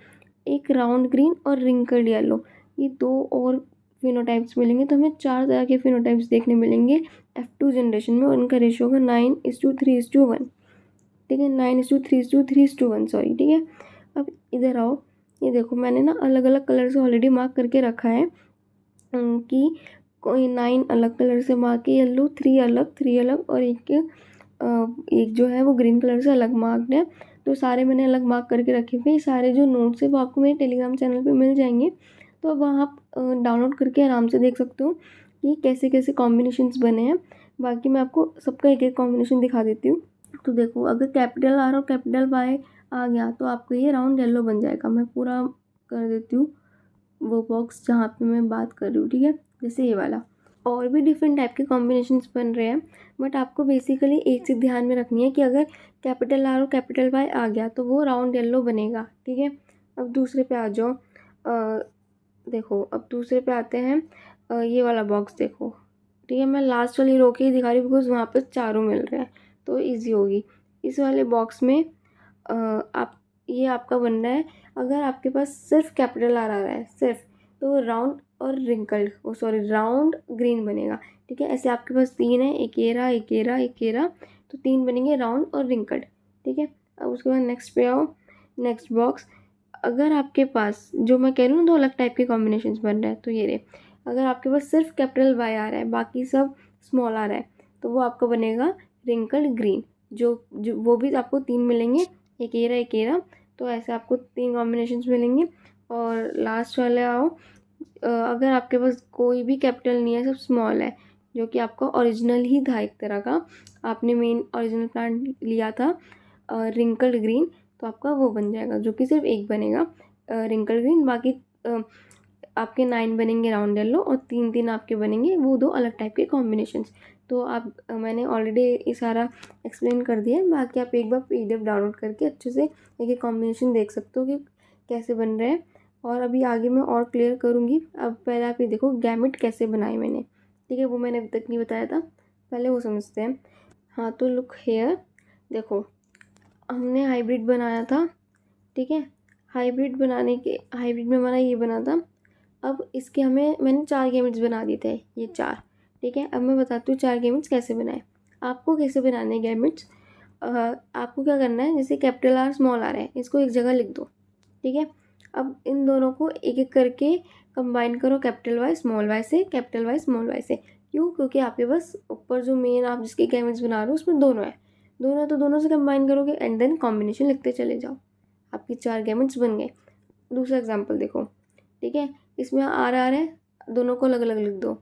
Speaker 1: एक राउंड ग्रीन और रिंकल्ड येलो, ये 2 और फिनोटाइप्स मिलेंगे। तो हमें 4 तरह के फिनोटाइप्स देखने मिलेंगे F2 जनरेशन में, और उनका रेशियो होगा 9:3:1। ठीक है, 9:3:1 सॉरी। ठीक है, अब इधर आओ, ये देखो मैंने ना अलग अलग कलर से ऑलरेडी मार्क करके रखा है कि कोई 9 अलग कलर से मार्क है, येलो 3 अलग और एक जो है वो ग्रीन कलर से अलग मार्क्ड है। तो सारे मैंने अलग मार्क करके रखे हुए। सारे जो नोट्स है वो आपको मेरे टेलीग्राम चैनल पे मिल जाएंगे, तो अब वहाँ आप डाउनलोड करके आराम से देख सकते हो कि कैसे कैसे कॉम्बिनेशंस बने हैं। बाकी मैं आपको सबका एक एक कॉम्बिनेशन दिखा देती हूँ। तो देखो, अगर कैपिटल आर और कैपिटल वाई आ गया तो आपका ये राउंड येलो बन जाएगा। मैं पूरा कर देती हूँ वो बॉक्स जहाँ पे मैं बात कर रही हूँ, ठीक है, जैसे ये वाला। और भी डिफरेंट टाइप के कॉम्बिनेशंस बन रहे हैं, बट आपको बेसिकली एक चीज़ ध्यान में रखनी है कि अगर कैपिटल आर और कैपिटल वाई आ गया तो वो राउंड येलो बनेगा, ठीक है। अब दूसरे पे आ जाओ। देखो अब दूसरे पे आते हैं। ये वाला बॉक्स देखो, ठीक है, मैं लास्ट वाली रो के ही दिखा रही हूँ बिकॉज वहाँ पे चारों मिल रहे हैं तो ईजी होगी। इस वाले बॉक्स में आप ये आपका बनना है। अगर आपके पास सिर्फ कैपिटल आर आ रहा है सिर्फ, तो राउंड और रिंकल्ड, वो सॉरी राउंड ग्रीन बनेगा, ठीक है। ऐसे आपके पास 3 है, एक ये रहा, एक ये रहा, एक ये रहा, तो 3 बनेंगे राउंड और रिंकल्ड, ठीक है। अब उसके बाद नेक्स्ट पे आओ। नेक्स्ट बॉक्स, अगर आपके पास जो मैं कह रही हूँ 2 अलग टाइप के कॉम्बिनेशंस बन रहे हैं तो ये रहे। अगर आपके पास सिर्फ कैपिटल वाई आ रहा है बाकी सब स्मॉल आ रहा है तो वो आपका बनेगा रिंकल्ड ग्रीन। जो वो भी आपको 3 मिलेंगे, एक ये रहा, एक ये रहा, तो ऐसे आपको 3 कॉम्बिनेशंस मिलेंगे। और लास्ट वाले आओ। अगर आपके पास कोई भी कैपिटल नहीं है, सब स्मॉल है, जो कि आपका ओरिजिनल ही था एक तरह का, आपने मेन ओरिजिनल प्लांट लिया था रिंकल्ड ग्रीन, तो आपका वो बन जाएगा जो कि सिर्फ एक बनेगा रिंकल्ड ग्रीन। बाकी आपके 9 बनेंगे राउंड येलो और 3 आपके बनेंगे वो 2 अलग टाइप के कॉम्बिनेशंस। तो आप मैंने ऑलरेडी ये सारा एक्सप्लेन कर दिया है, बाकी आप एक बार PDF डाउनलोड करके अच्छे से एक एक कॉम्बिनेशन देख सकते हो कि कैसे बन रहे हैं। और अभी आगे मैं और क्लियर करूँगी। अब पहले आप ये देखो गैमेट कैसे बनाए मैंने, ठीक है, वो मैंने अभी तक नहीं बताया था, पहले वो समझते हैं। हाँ तो लुक हेयर, देखो हमने हाइब्रिड बनाया था, ठीक है। हाइब्रिड में हमारा ये बना था। अब इसके मैंने 4 गैमेट्स बना दिए थे, ये 4, ठीक है। अब मैं बताती हूँ 4 गैमेट्स कैसे बनाए। आपको कैसे बनाने हैं गैमेट्स, आपको क्या करना है, जैसे कैपिटल आर स्मॉल आर है, इसको एक जगह लिख दो, ठीक है। अब इन दोनों को एक एक करके कंबाइन करो, कैपिटल वाई स्मॉल वाई से, कैपिटल वाई स्मॉल वाई से। क्यों? क्योंकि आपके पास ऊपर जो मेन आप जिसके गैमेट्स बना रहे हो उसमें दोनों है, दोनों है तो दोनों से कंबाइन करोगे एंड देन कॉम्बिनेशन लिखते चले जाओ, आपके 4 गैमेट्स बन गए। दूसरा एग्जाम्पल देखो, ठीक है, इसमें आर आर है, दोनों को अलग अलग लिख दो।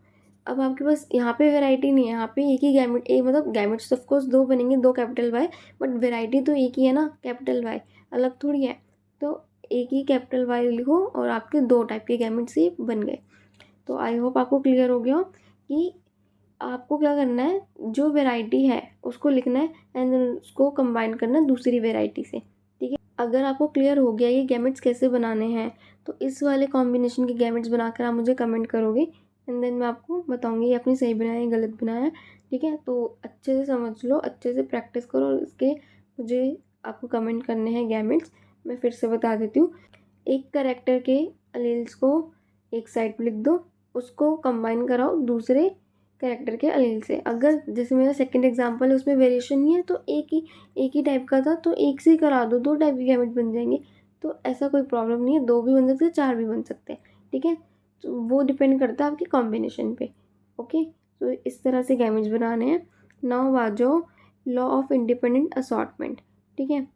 Speaker 1: अब आपके पास यहाँ पे वैरायटी नहीं है, यहाँ पे एक ही गैमेट, एक मतलब गैमेट्स ऑफ कोर्स 2 बनेंगे, 2 कैपिटल वाई, बट वैरायटी तो एक ही है ना, कैपिटल वाई अलग थोड़ी है। तो एक ही कैपिटल वाई लिखो और आपके 2 टाइप के गैमेट्स ही बन गए। तो आई होप आपको क्लियर हो गया हो कि आपको क्या करना है, जो वैरायटी है उसको लिखना है एंड उसको कंबाइन करना है दूसरी वैरायटी से, ठीक है। अगर आपको क्लियर हो गया ये गैमेट्स कैसे बनाने हैं, तो इस वाले कॉम्बिनेशन के गैमेट्स बनाकर आप मुझे कमेंट करोगे एंड देन मैं आपको बताऊंगी ये आपने सही बनाया है गलत बनाया है, ठीक है। तो अच्छे से समझ लो, अच्छे से प्रैक्टिस करो और इसके मुझे आपको कमेंट करने हैं गैमेट्स। मैं फिर से बता देती हूँ, एक कैरेक्टर के अलील्स को एक साइड पे लिख दो, उसको कंबाइन कराओ दूसरे कैरेक्टर के अलील से। अगर जैसे मेरा सेकंड एग्जांपल है उसमें वेरिएशन नहीं है तो एक ही टाइप का था तो एक से ही करा दो, 2 टाइप के गैमेट बन जाएंगे। तो ऐसा कोई प्रॉब्लम नहीं है, 2 भी बन सकते हैं, 4 भी बन सकते हैं, ठीक है। तो वो डिपेंड करता है आपके कॉम्बिनेशन पे। ओके, तो इस तरह से गैमेट्स बनाने हैं। नाउ आ जाओ लॉ ऑफ इंडिपेंडेंट असॉर्टमेंट, ठीक है।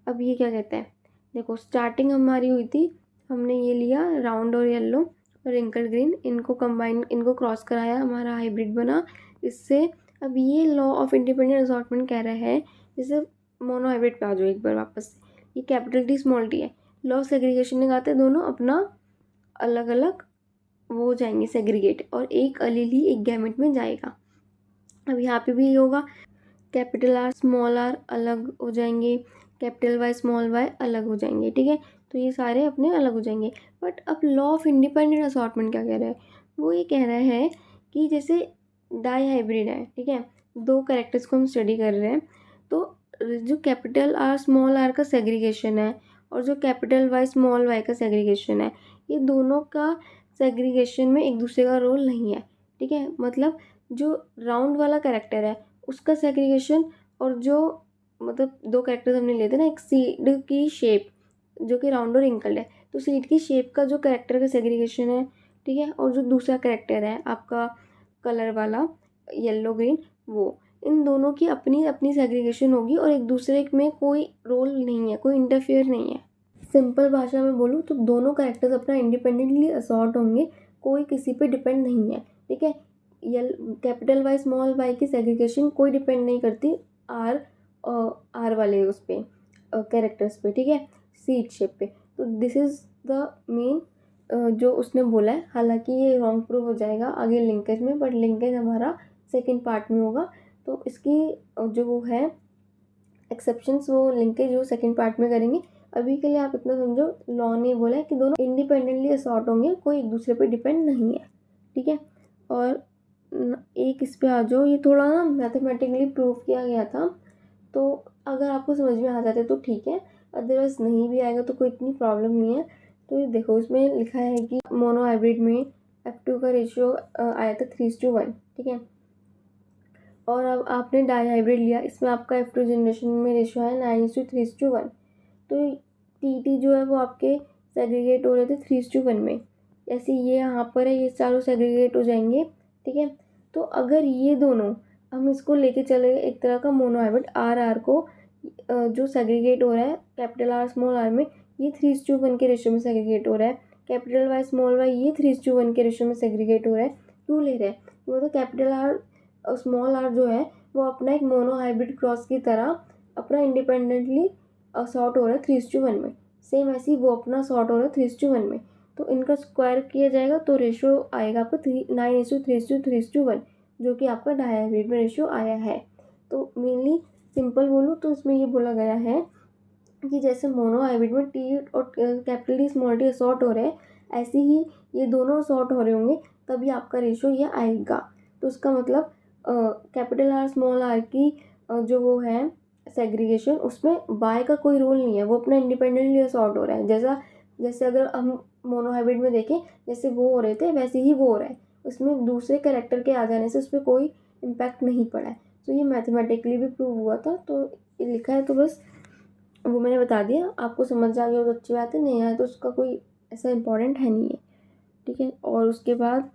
Speaker 1: अब ये क्या कहता है, देखो स्टार्टिंग हमारी हुई थी, हमने ये लिया राउंड और येलो और रिंकल ग्रीन, इनको कंबाइन, इनको क्रॉस कराया, हमारा हाइब्रिड बना इससे। अब ये लॉ ऑफ इंडिपेंडेंट असॉर्टमेंट कह रहा है, जैसे मोनो हाइब्रिड पे आ जाओ एक बार वापस से, ये कैपिटल टी स्मॉल टी है, लॉ ऑफ सेग्रीगेशन लगाते दोनों अपना अलग अलग वो हो जाएंगे सेग्रीगेट, और एक अलील ही एक गैमेट में जाएगा। अब यहाँ पे भी ये होगा, कैपिटल आर स्मॉल आर अलग हो जाएंगे, कैपिटल वाई स्मॉल वाई अलग हो जाएंगे, ठीक है। तो ये सारे अपने अलग हो जाएंगे। बट अब लॉ ऑफ इंडिपेंडेंट असॉर्टमेंट क्या कह रहा है, वो ये कह रहा है कि जैसे डाई हाइब्रिड है, ठीक है, 2 कैरेक्टर्स को हम स्टडी कर रहे हैं, तो जो कैपिटल आर स्मॉल आर का सेग्रीगेशन है और जो कैपिटल वाई स्मॉल वाई का सेग्रीगेशन है, ये दोनों का सेग्रीगेशन में एक दूसरे का रोल नहीं है, ठीक है। मतलब जो राउंड वाला कैरेक्टर है उसका सेग्रीगेशन, और जो मतलब 2 कैरेक्टर्स हमने लिए थे ना, एक सीड की शेप जो कि राउंड और रिंकल्ड है, तो सीड की शेप का जो कैरेक्टर का सेग्रीगेशन है, ठीक है, और जो दूसरा कैरेक्टर है आपका कलर वाला येलो ग्रीन, वो इन दोनों की अपनी अपनी सेग्रीगेशन होगी और एक दूसरे में कोई रोल नहीं है, कोई इंटरफेयर नहीं है। सिंपल भाषा में बोलूँ तो दोनों कैरेक्टर्स अपना इंडिपेंडेंटली असॉर्ट होंगे, कोई किसी पे डिपेंड नहीं है, ठीक है। कैपिटल वाई स्मॉल वाई की सेग्रीगेशन कोई डिपेंड नहीं करती आर वाले उस पर, कैरेक्टर्स पे, ठीक है, सीट शेप पे। तो दिस इज़ द मेन जो उसने बोला है। हालांकि ये रॉन्ग प्रूव हो जाएगा आगे लिंकेज में, बट लिंकेज हमारा सेकेंड पार्ट में होगा। तो इसकी जो वो है एक्सेप्शंस, वो लिंकेज वो सेकेंड पार्ट में करेंगे। अभी के लिए आप इतना समझो, लॉ ने बोला है कि दोनों इंडिपेंडेंटली असॉर्ट होंगे, कोई एक दूसरे पे डिपेंड नहीं है, ठीक है। और एक इस पे आ जाओ, ये थोड़ा ना मैथमेटिकली प्रूव किया गया था, तो अगर आपको समझ में आ जाता है तो ठीक है, अदरवाइज नहीं भी आएगा तो कोई इतनी प्रॉब्लम नहीं है। तो ये देखो, इसमें लिखा है कि मोनो हाइब्रिड में F2 का रेशियो आया था 3:1, ठीक है। और अब आपने डाई हाइब्रिड लिया, इसमें आपका F2 जनरेशन में रेशियो है 9:3:1। तो TT जो है वो आपके सेग्रीगेट हो रहे थे 3:1 में। ऐसे ये यहाँ पर है, ये चारों सेग्रीगेट हो जाएंगे, ठीक है। तो अगर ये दोनों हम इसको लेके चले एक तरह का मोनो हाइब्रिड, आर को जो सेग्रीगेट हो रहा है कैपिटल R स्मॉल r में, ये 3:1 के रेशियो में सेग्रीगेट हो रहा है। कैपिटल Y स्मॉल y ये 3:1 के रेशियो में सेग्रीगेट हो रहा है। क्यों ले रहा है? मतलब कैपिटल R और स्मॉल r जो है वो अपना एक मोनो हाइब्रिड क्रॉस की तरह अपना इंडिपेंडेंटली सॉर्ट हो रहा है 3:1 में। सेम ऐसे ही वो अपना सॉर्ट हो रहा है 3:1 में। तो इनका स्क्वायर किया जाएगा तो रेशियो आएगा आपका 9:3:1, जो कि आपका डाई हाइब्रिड में रेशियो आया है। तो मेनली सिंपल बोलूँ तो इसमें ये बोला गया है कि जैसे मोनो हाइब्रिड में टी और capital D small T assort हो रहे हैं, ऐसे ही ये दोनों असॉर्ट हो रहे होंगे, तभी आपका रेशियो ये आएगा। तो उसका मतलब कैपिटल R स्मॉल r की जो वो है सेग्रीगेशन, उसमें बाय का कोई रोल नहीं है, वो अपना इंडिपेंडेंटली असॉर्ट हो रहा है। जैसे अगर हम मोनो हाइब्रिड में देखें, जैसे वो हो रहे थे वैसे ही वो हो रहा है, उसमें दूसरे कैरेक्टर के आ जाने से उस पर कोई इम्पैक्ट नहीं पड़ा है। तो ये मैथमेटिकली भी प्रूव हुआ था, तो ये लिखा है, तो बस वो मैंने बता दिया। आपको समझ आ गया तो अच्छी बात है, नहीं आया तो उसका कोई ऐसा इम्पोर्टेंट है नहीं है, ठीक है। और उसके बाद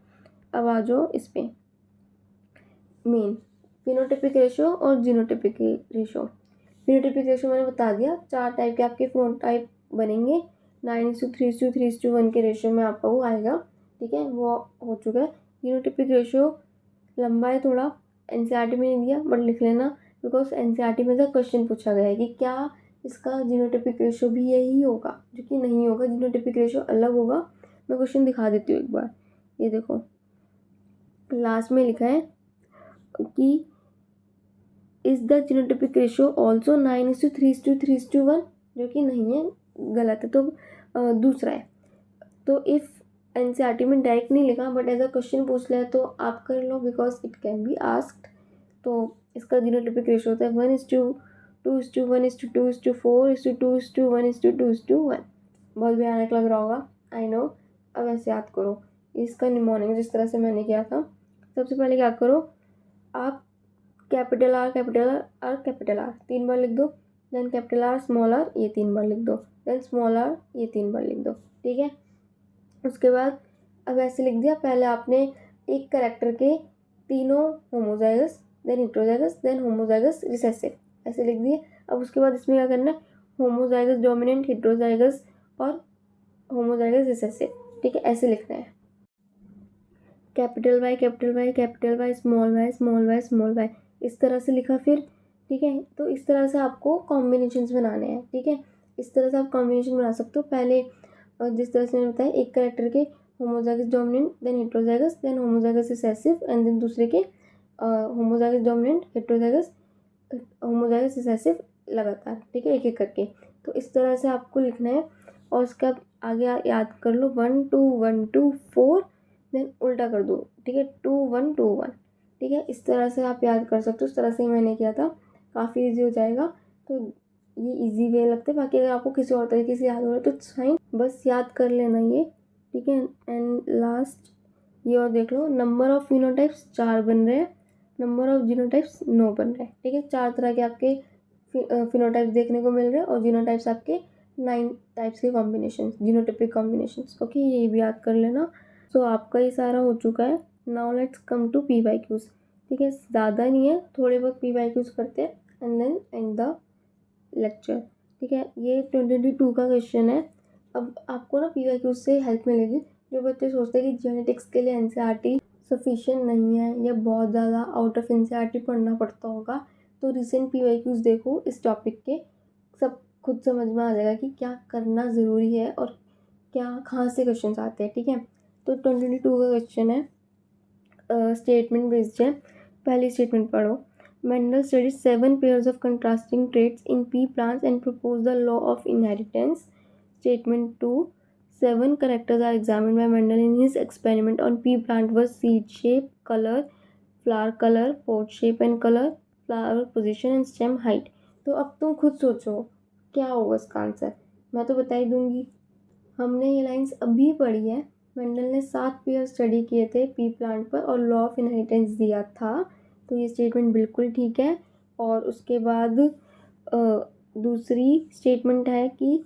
Speaker 1: अब आ जाओ इस पर मेन फिनोटिपिक रेशियो और जीनोटिपिक रेशियो। फिनोटिपिक रेशियो मैंने बता दिया, 4 टाइप के आपके फिनोटाइप बनेंगे। 9:3:3:1 के रेशियो में आपका वो आएगा, ठीक है, वो हो चुका है। जीनोटिपिक रेशियो लंबा है थोड़ा, एनसीईआरटी में नहीं दिया बट लिख लेना, बिकॉज एनसीईआरटी में से क्वेश्चन पूछा गया है कि क्या इसका जीनोटिपिक रेशियो भी यही होगा, जो कि नहीं होगा, जीनोटिपिक रेशियो अलग होगा। मैं क्वेश्चन दिखा देती हूँ एक बार, ये देखो लास्ट में लिखा है कि is the genotypic ratio also 9:3:3:1, जो कि नहीं है, गलत है। तो दूसरा है। तो इफ़ एनसीईआरटी में डायरेक्ट नहीं लिखा बट एज अ क्वेश्चन पूछ लिया तो आप कर लो, because it can be asked. तो इसका जीनोटिपिक रेशियो होता है 1:2:1:2:4:2:1:2:1। बहुत भयानक लग रहा होगा, आई नो। अब ऐसे याद करो इसका निमोनिक, जिस तरह से मैंने किया था। सबसे पहले क्या करो, आप कैपिटल R 3 बार लिख दो, then capital R small r ये 3 बार लिख दो, देन स्मॉल r ये 3 बार लिख दो, ठीक है। उसके बाद अब ऐसे लिख दिया, पहले आपने एक कैरेक्टर के तीनों homozygous, then heterozygous, then homozygous recessive, ऐसे लिख दिए। अब उसके बाद इसमें क्या करना है, होमोजाइगस डोमिनेंट, हेटेरोजाइगस और होमोजाइगस रिसेसिव, ठीक है, ऐसे लिखना है। Capital Y small y small y, इस तरह से लिखा फिर, ठीक है। तो इस तरह से आपको कॉम्बिनेशंस बनाने हैं, ठीक है। इस तरह से आप कॉम्बिनेशन बना सकते हो। पहले जिस तरह से मैंने बताया, एक कैरेक्टर के homozygous dominant, then heterozygous, then homozygous recessive, and then दूसरे के homozygous dominant, heterozygous, homozygous recessive, लगातार, ठीक है, एक एक करके। तो इस तरह से आपको लिखना है। और उसके बाद आगे याद कर लो 1 2 1 2 4, देन उल्टा कर दो, ठीक है, 2 1 2 1, ठीक है। इस तरह से आप याद कर सकते हो, इस तरह से मैंने किया था, काफ़ी इजी हो जाएगा। तो ये इजी वे लगता है, बाकी अगर आपको किसी और तरीके से याद हो रहा है तो फाइन, बस याद कर लेना ये, ठीक है। एंड लास्ट ये और देख लो, नंबर ऑफ फिनोटाइप्स 4 बन रहे हैं, नंबर ऑफ जीनोटाइप्स 9 बन रहे हैं, ठीक है। 4 तरह के आपके फिनोटाइप्स देखने को मिल रहे हैं, और जीनोटाइप्स आपके 9 टाइप्स के कॉम्बिनेशन, जीनोटिपिक कॉम्बिनेशन, ओके, ये भी याद कर लेना। सो आपका ये सारा हो चुका है। Now let's come to PYQs, ठीक है, ज़्यादा नहीं है, थोड़े बहुत PYQs करते हैं and then end the lecture, ठीक है। ये 2022 का क्वेश्चन है। अब आपको ना PYQs से हेल्प मिलेगी। जो बच्चे सोचते हैं कि जेनेटिक्स के लिए NCERT सफिशिएंट नहीं है या बहुत ज़्यादा आउट ऑफ NCERT पढ़ना पड़ता होगा, तो रिसेंट PYQs देखो इस टॉपिक के, सब खुद समझ में आ जाएगा कि क्या करना ज़रूरी है और क्या कहाँ से क्वेश्चन आते हैं, ठीक है। तो 2022 का क्वेश्चन है, स्टेटमेंट बेस्ड है। पहली स्टेटमेंट पढ़ो। Mendel studies 7 pairs of contrasting traits in P plants and propose the law of inheritance. Statement 2, 7 characters are examined by Mendel in his experiment on pea plant were seed shape, color, flower color, pod shape and color, flower position and stem height। तो अब तुम खुद सोचो क्या होगा इसका answer. मैं तो बता ही दूंगी। हमने ये लाइंस अभी पढ़ी है। मेंडल ने 7 पेयर स्टडी किए थे पी प्लांट पर और लॉ ऑफ इनहेरिटेंस दिया था। तो ये स्टेटमेंट बिल्कुल ठीक है। और उसके बाद दूसरी स्टेटमेंट है कि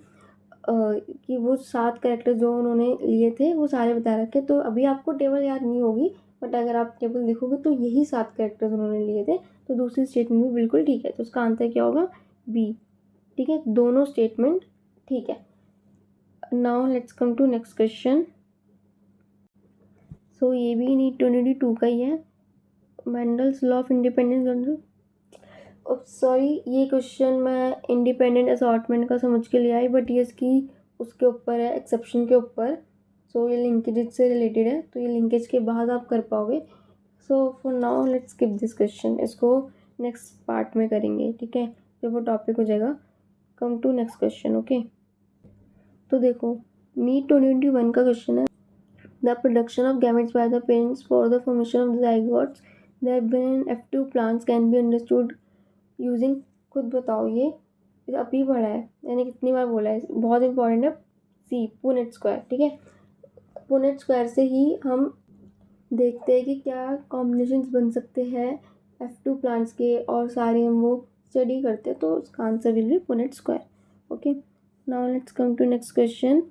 Speaker 1: वो 7 कैरेक्टर जो उन्होंने लिए थे वो सारे बता रखे। तो अभी आपको टेबल याद नहीं होगी, बट अगर आप टेबल देखोगे तो यही 7 कैरेक्टर्स उन्होंने लिए थे। तो दूसरी स्टेटमेंट भी बिल्कुल ठीक है। तो उसका आंसर क्या होगा? बी। ठीक है, दोनों स्टेटमेंट ठीक है। Now let's come to next question. So ये भी नीट 2022 का ही है। Mendel's law of independence. Sorry, ये क्वेश्चन मैं इंडिपेंडेंट असॉर्टमेंट का समझ के लिए आई, बट ये इसकी उसके ऊपर है, एक्सेप्शन के ऊपर। सो ये लिंकेज से रिलेटेड है, तो ये लिंकेज के बाद आप कर पाओगे। So for now let's skip this question, इसको नेक्स्ट पार्ट में करेंगे, ठीक है, जब वो टॉपिक हो जाएगा। Come to next question, okay. तो देखो, नीट 2021 का क्वेश्चन है। The production of gametes by the parents for the formation of the zygotes that when in F2 plants can be understood using। खुद बताओ, ये अभी पढ़ा है, मैंने कितनी बार बोला है, बहुत इंपॉर्टेंट है। सी, पुनेट स्क्वायर, ठीक है। पुनेट स्क्वायर से ही हम देखते हैं कि क्या कॉम्बिनेशंस बन सकते हैं F2 प्लांट्स के, और सारे हम वो स्टडी करते हैं। तो उसका answer will be Punnett square. Okay, now let's come to next question.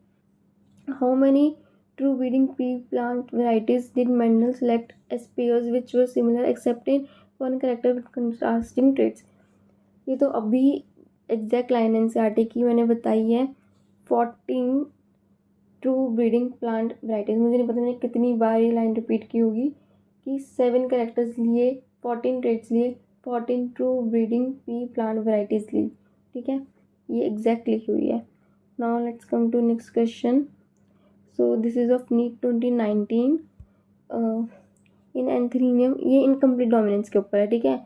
Speaker 1: How many true breeding pea plant varieties did Mendel select as pairs which were similar except in one character with contrasting traits? ये तो अभी exact line NCERT की मैंने बताई है। 14 true breeding plant varieties. मुझे नहीं पता मैंने कितनी बार ये लाइन रिपीट की होगी कि 7 कैरेक्टर्स लिए, 14 ट्रेट्स लिए, 14 true breeding P plant varieties ली, ठीक है। ये एग्जैक्ट लिखी हुई है। Now let's come to next question. So this is of NEET 2019। In antirrhinum, ये इनकम्प्लीट डोमिनेंस के ऊपर है, ठीक है।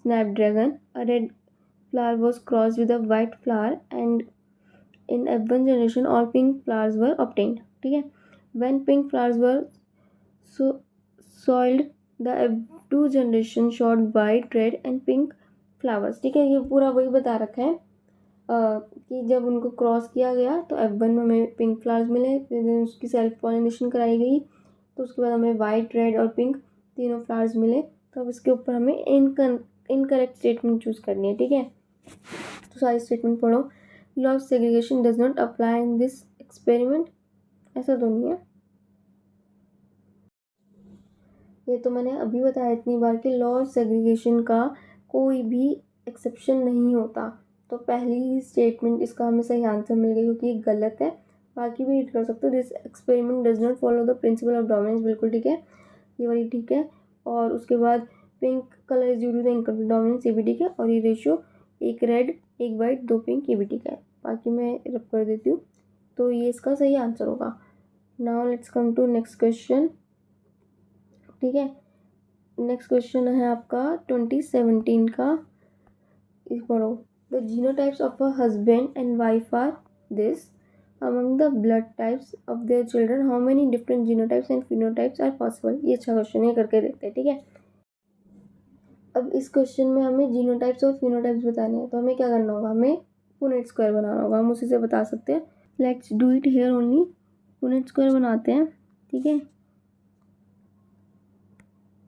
Speaker 1: Snapdragon, a red flower was crossed with a white flower and in F1 generation all pink flowers were obtained, ठीक है। When pink flowers were selfed the F2 generation showed white, red and pink flowers, ठीक है। ये पूरा वही बता रखा है कि जब उनको क्रॉस किया गया तो F1 में हमें पिंक फ्लावर्स मिले, फिर उसकी सेल्फ पॉलिनेशन कराई गई, तो उसके बाद हमें वाइट, रेड और पिंक तीनों फ्लावर्स मिले। तो अब इसके ऊपर हमें इनकरेक्ट स्टेटमेंट चूज़ करनी है, ठीक है। तो सारी स्टेटमेंट पढ़ो। Law of segregation does not apply in this experiment. ऐसा तो नहीं है, ये तो मैंने अभी बताया इतनी बार कि लॉ ऑफ सेग्रीगेशन का कोई भी एक्सेप्शन नहीं होता। तो पहली स्टेटमेंट इसका हमें सही आंसर मिल गया क्योंकि ये गलत है। बाकी भी रीड कर सकते हो। This experiment does not follow the principle of dominance, बिल्कुल ठीक है, ये वाली ठीक है। और उसके बाद pink colour is due to the incomplete dominance, ये भी ठीक है। और ये रेशियो 1 रेड 1 वाइट 2 पिंक, ये भी ठीक है। बाकी मैं रब कर देती हूँ, तो ये इसका सही आंसर होगा। Now let's come to next question, ठीक है। नेक्स्ट क्वेश्चन है आपका 2017 का। इस पढ़ो। The genotypes of a husband and wife are this. Among the blood types of their children how many different genotypes and phenotypes are possible. ये अच्छा question है, करके देखते हैं, ठीक है। अब इस क्वेश्चन में हमें जीनोटाइप्स और फिनोटाइप्स बताने हैं, तो हमें क्या करना होगा, हमें पुनेट स्क्वायर बनाना होगा। हम उसी से बता सकते हैं। Let's do it here only. Punnett square बनाते हैं, ठीक है।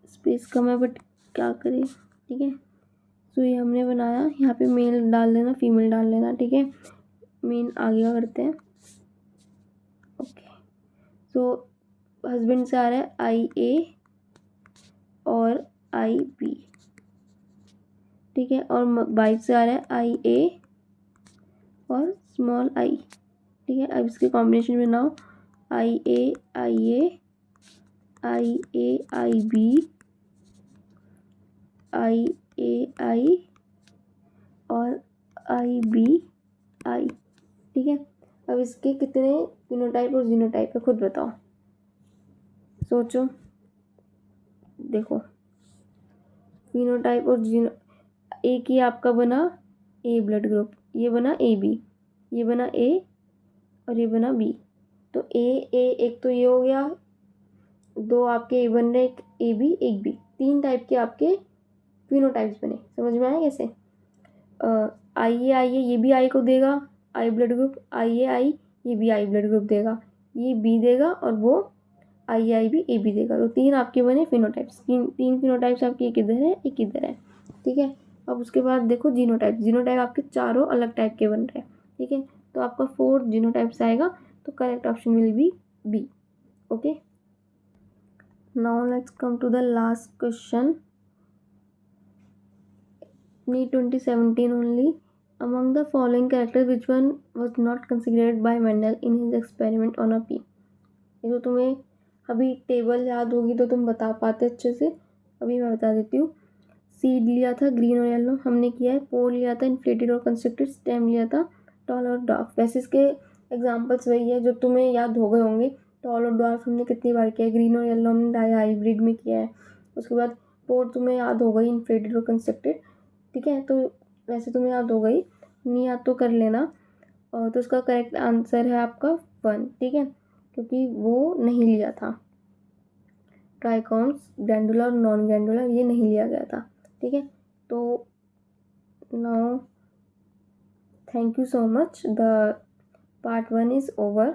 Speaker 1: स्पेस कम है बट क्या करें, ठीक है। सो ये हमने बनाया, यहाँ पे मेल डाल देना, फीमेल डाल लेना, ठीक है। मेन आगे का करते हैं, ओके। सो हस्बैंड से आ रहा है IA और IB, ठीक है। और वाइफ से आ रहा है IA और स्मॉल I, ठीक है। अब इसके कॉम्बिनेशन बनाओ, IA IB IA और IB आई, ठीक है। अब इसके कितने फिनोटाइप और जीनोटाइप है खुद बताओ, सोचो। देखो फिनोटाइप और जीनो, एक ही आपका बना ए ब्लड ग्रुप, ये बना ए बी, ये बना ए और ये बना बी। तो ए ए एक तो ये हो गया, दो आपके ए बन रहे, एक ए बी एक बी, तीन टाइप के आपके फिनोटाइप्स बने। समझ में आया कैसे? आइए आइए ये भी आई को देगा आई ब्लड ग्रुप, आइए आई ये भी आई ब्लड ग्रुप देगा, ये बी देगा और वो आई आई भी ए बी देगा। तो तीन आपके बने फिनोटाइप्स, तीन फिनोटाइप्स आपके, एक इधर है एक इधर है, ठीक है। अब उसके बाद देखो जीनोटाइप, जीनोटाइप आपके चारों अलग टाइप के बन रहे हैं, ठीक है। तो आपका 4 जीनोटाइप्स आएगा, तो correct option will be B. Okay, now let's come to the last question. Need 2017 only. Among the following characters, which one was not considered by Mendel in his experiment on a pea? ये तो तुम्हें अभी table याद होगी तो तुम बता पाते अच्छे से, अभी मैं बता देती हूँ। सीड लिया था ग्रीन और येलो हमने किया है, पोल लिया था इन्फ्लेटेड और कंस्ट्रक्टेड, स्टेम लिया था टॉल और डॉर्फ। वैसे इसके एग्जाम्पल्स वही है जो तुम्हें याद हो गए होंगे। टॉल और डॉर्फ हमने कितनी बार किया है, ग्रीन और येलो हमने डाई हाइब्रिड में किया है। उसके बाद पोल तुम्हें याद हो गई, इन्फ्लेटेड और कंस्ट्रक्टेड, ठीक है। तो वैसे तुम्हें याद हो गई, नहीं याद तो कर लेना। और तो उसका करेक्ट आंसर है आपका 1, ठीक है, क्योंकि वो नहीं लिया था। ट्राइकॉन्स ग्रैंडुलर और नॉन ग्रैंडुलर ये नहीं लिया गया था, ठीक है। तो now thank you so much, the part 1 is over.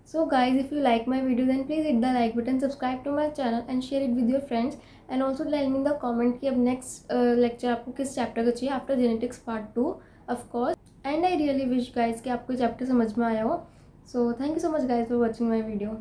Speaker 1: So guys, if you like my video then please hit the like button, subscribe to my channel and share it with your friends, and also tell me in the comment कि अब next lecture आपको किस chapter का चाहिए after genetics part 2 of course, and I really wish guys कि आपको chapter समझ में आया हो. So thank you so much guys for watching my video.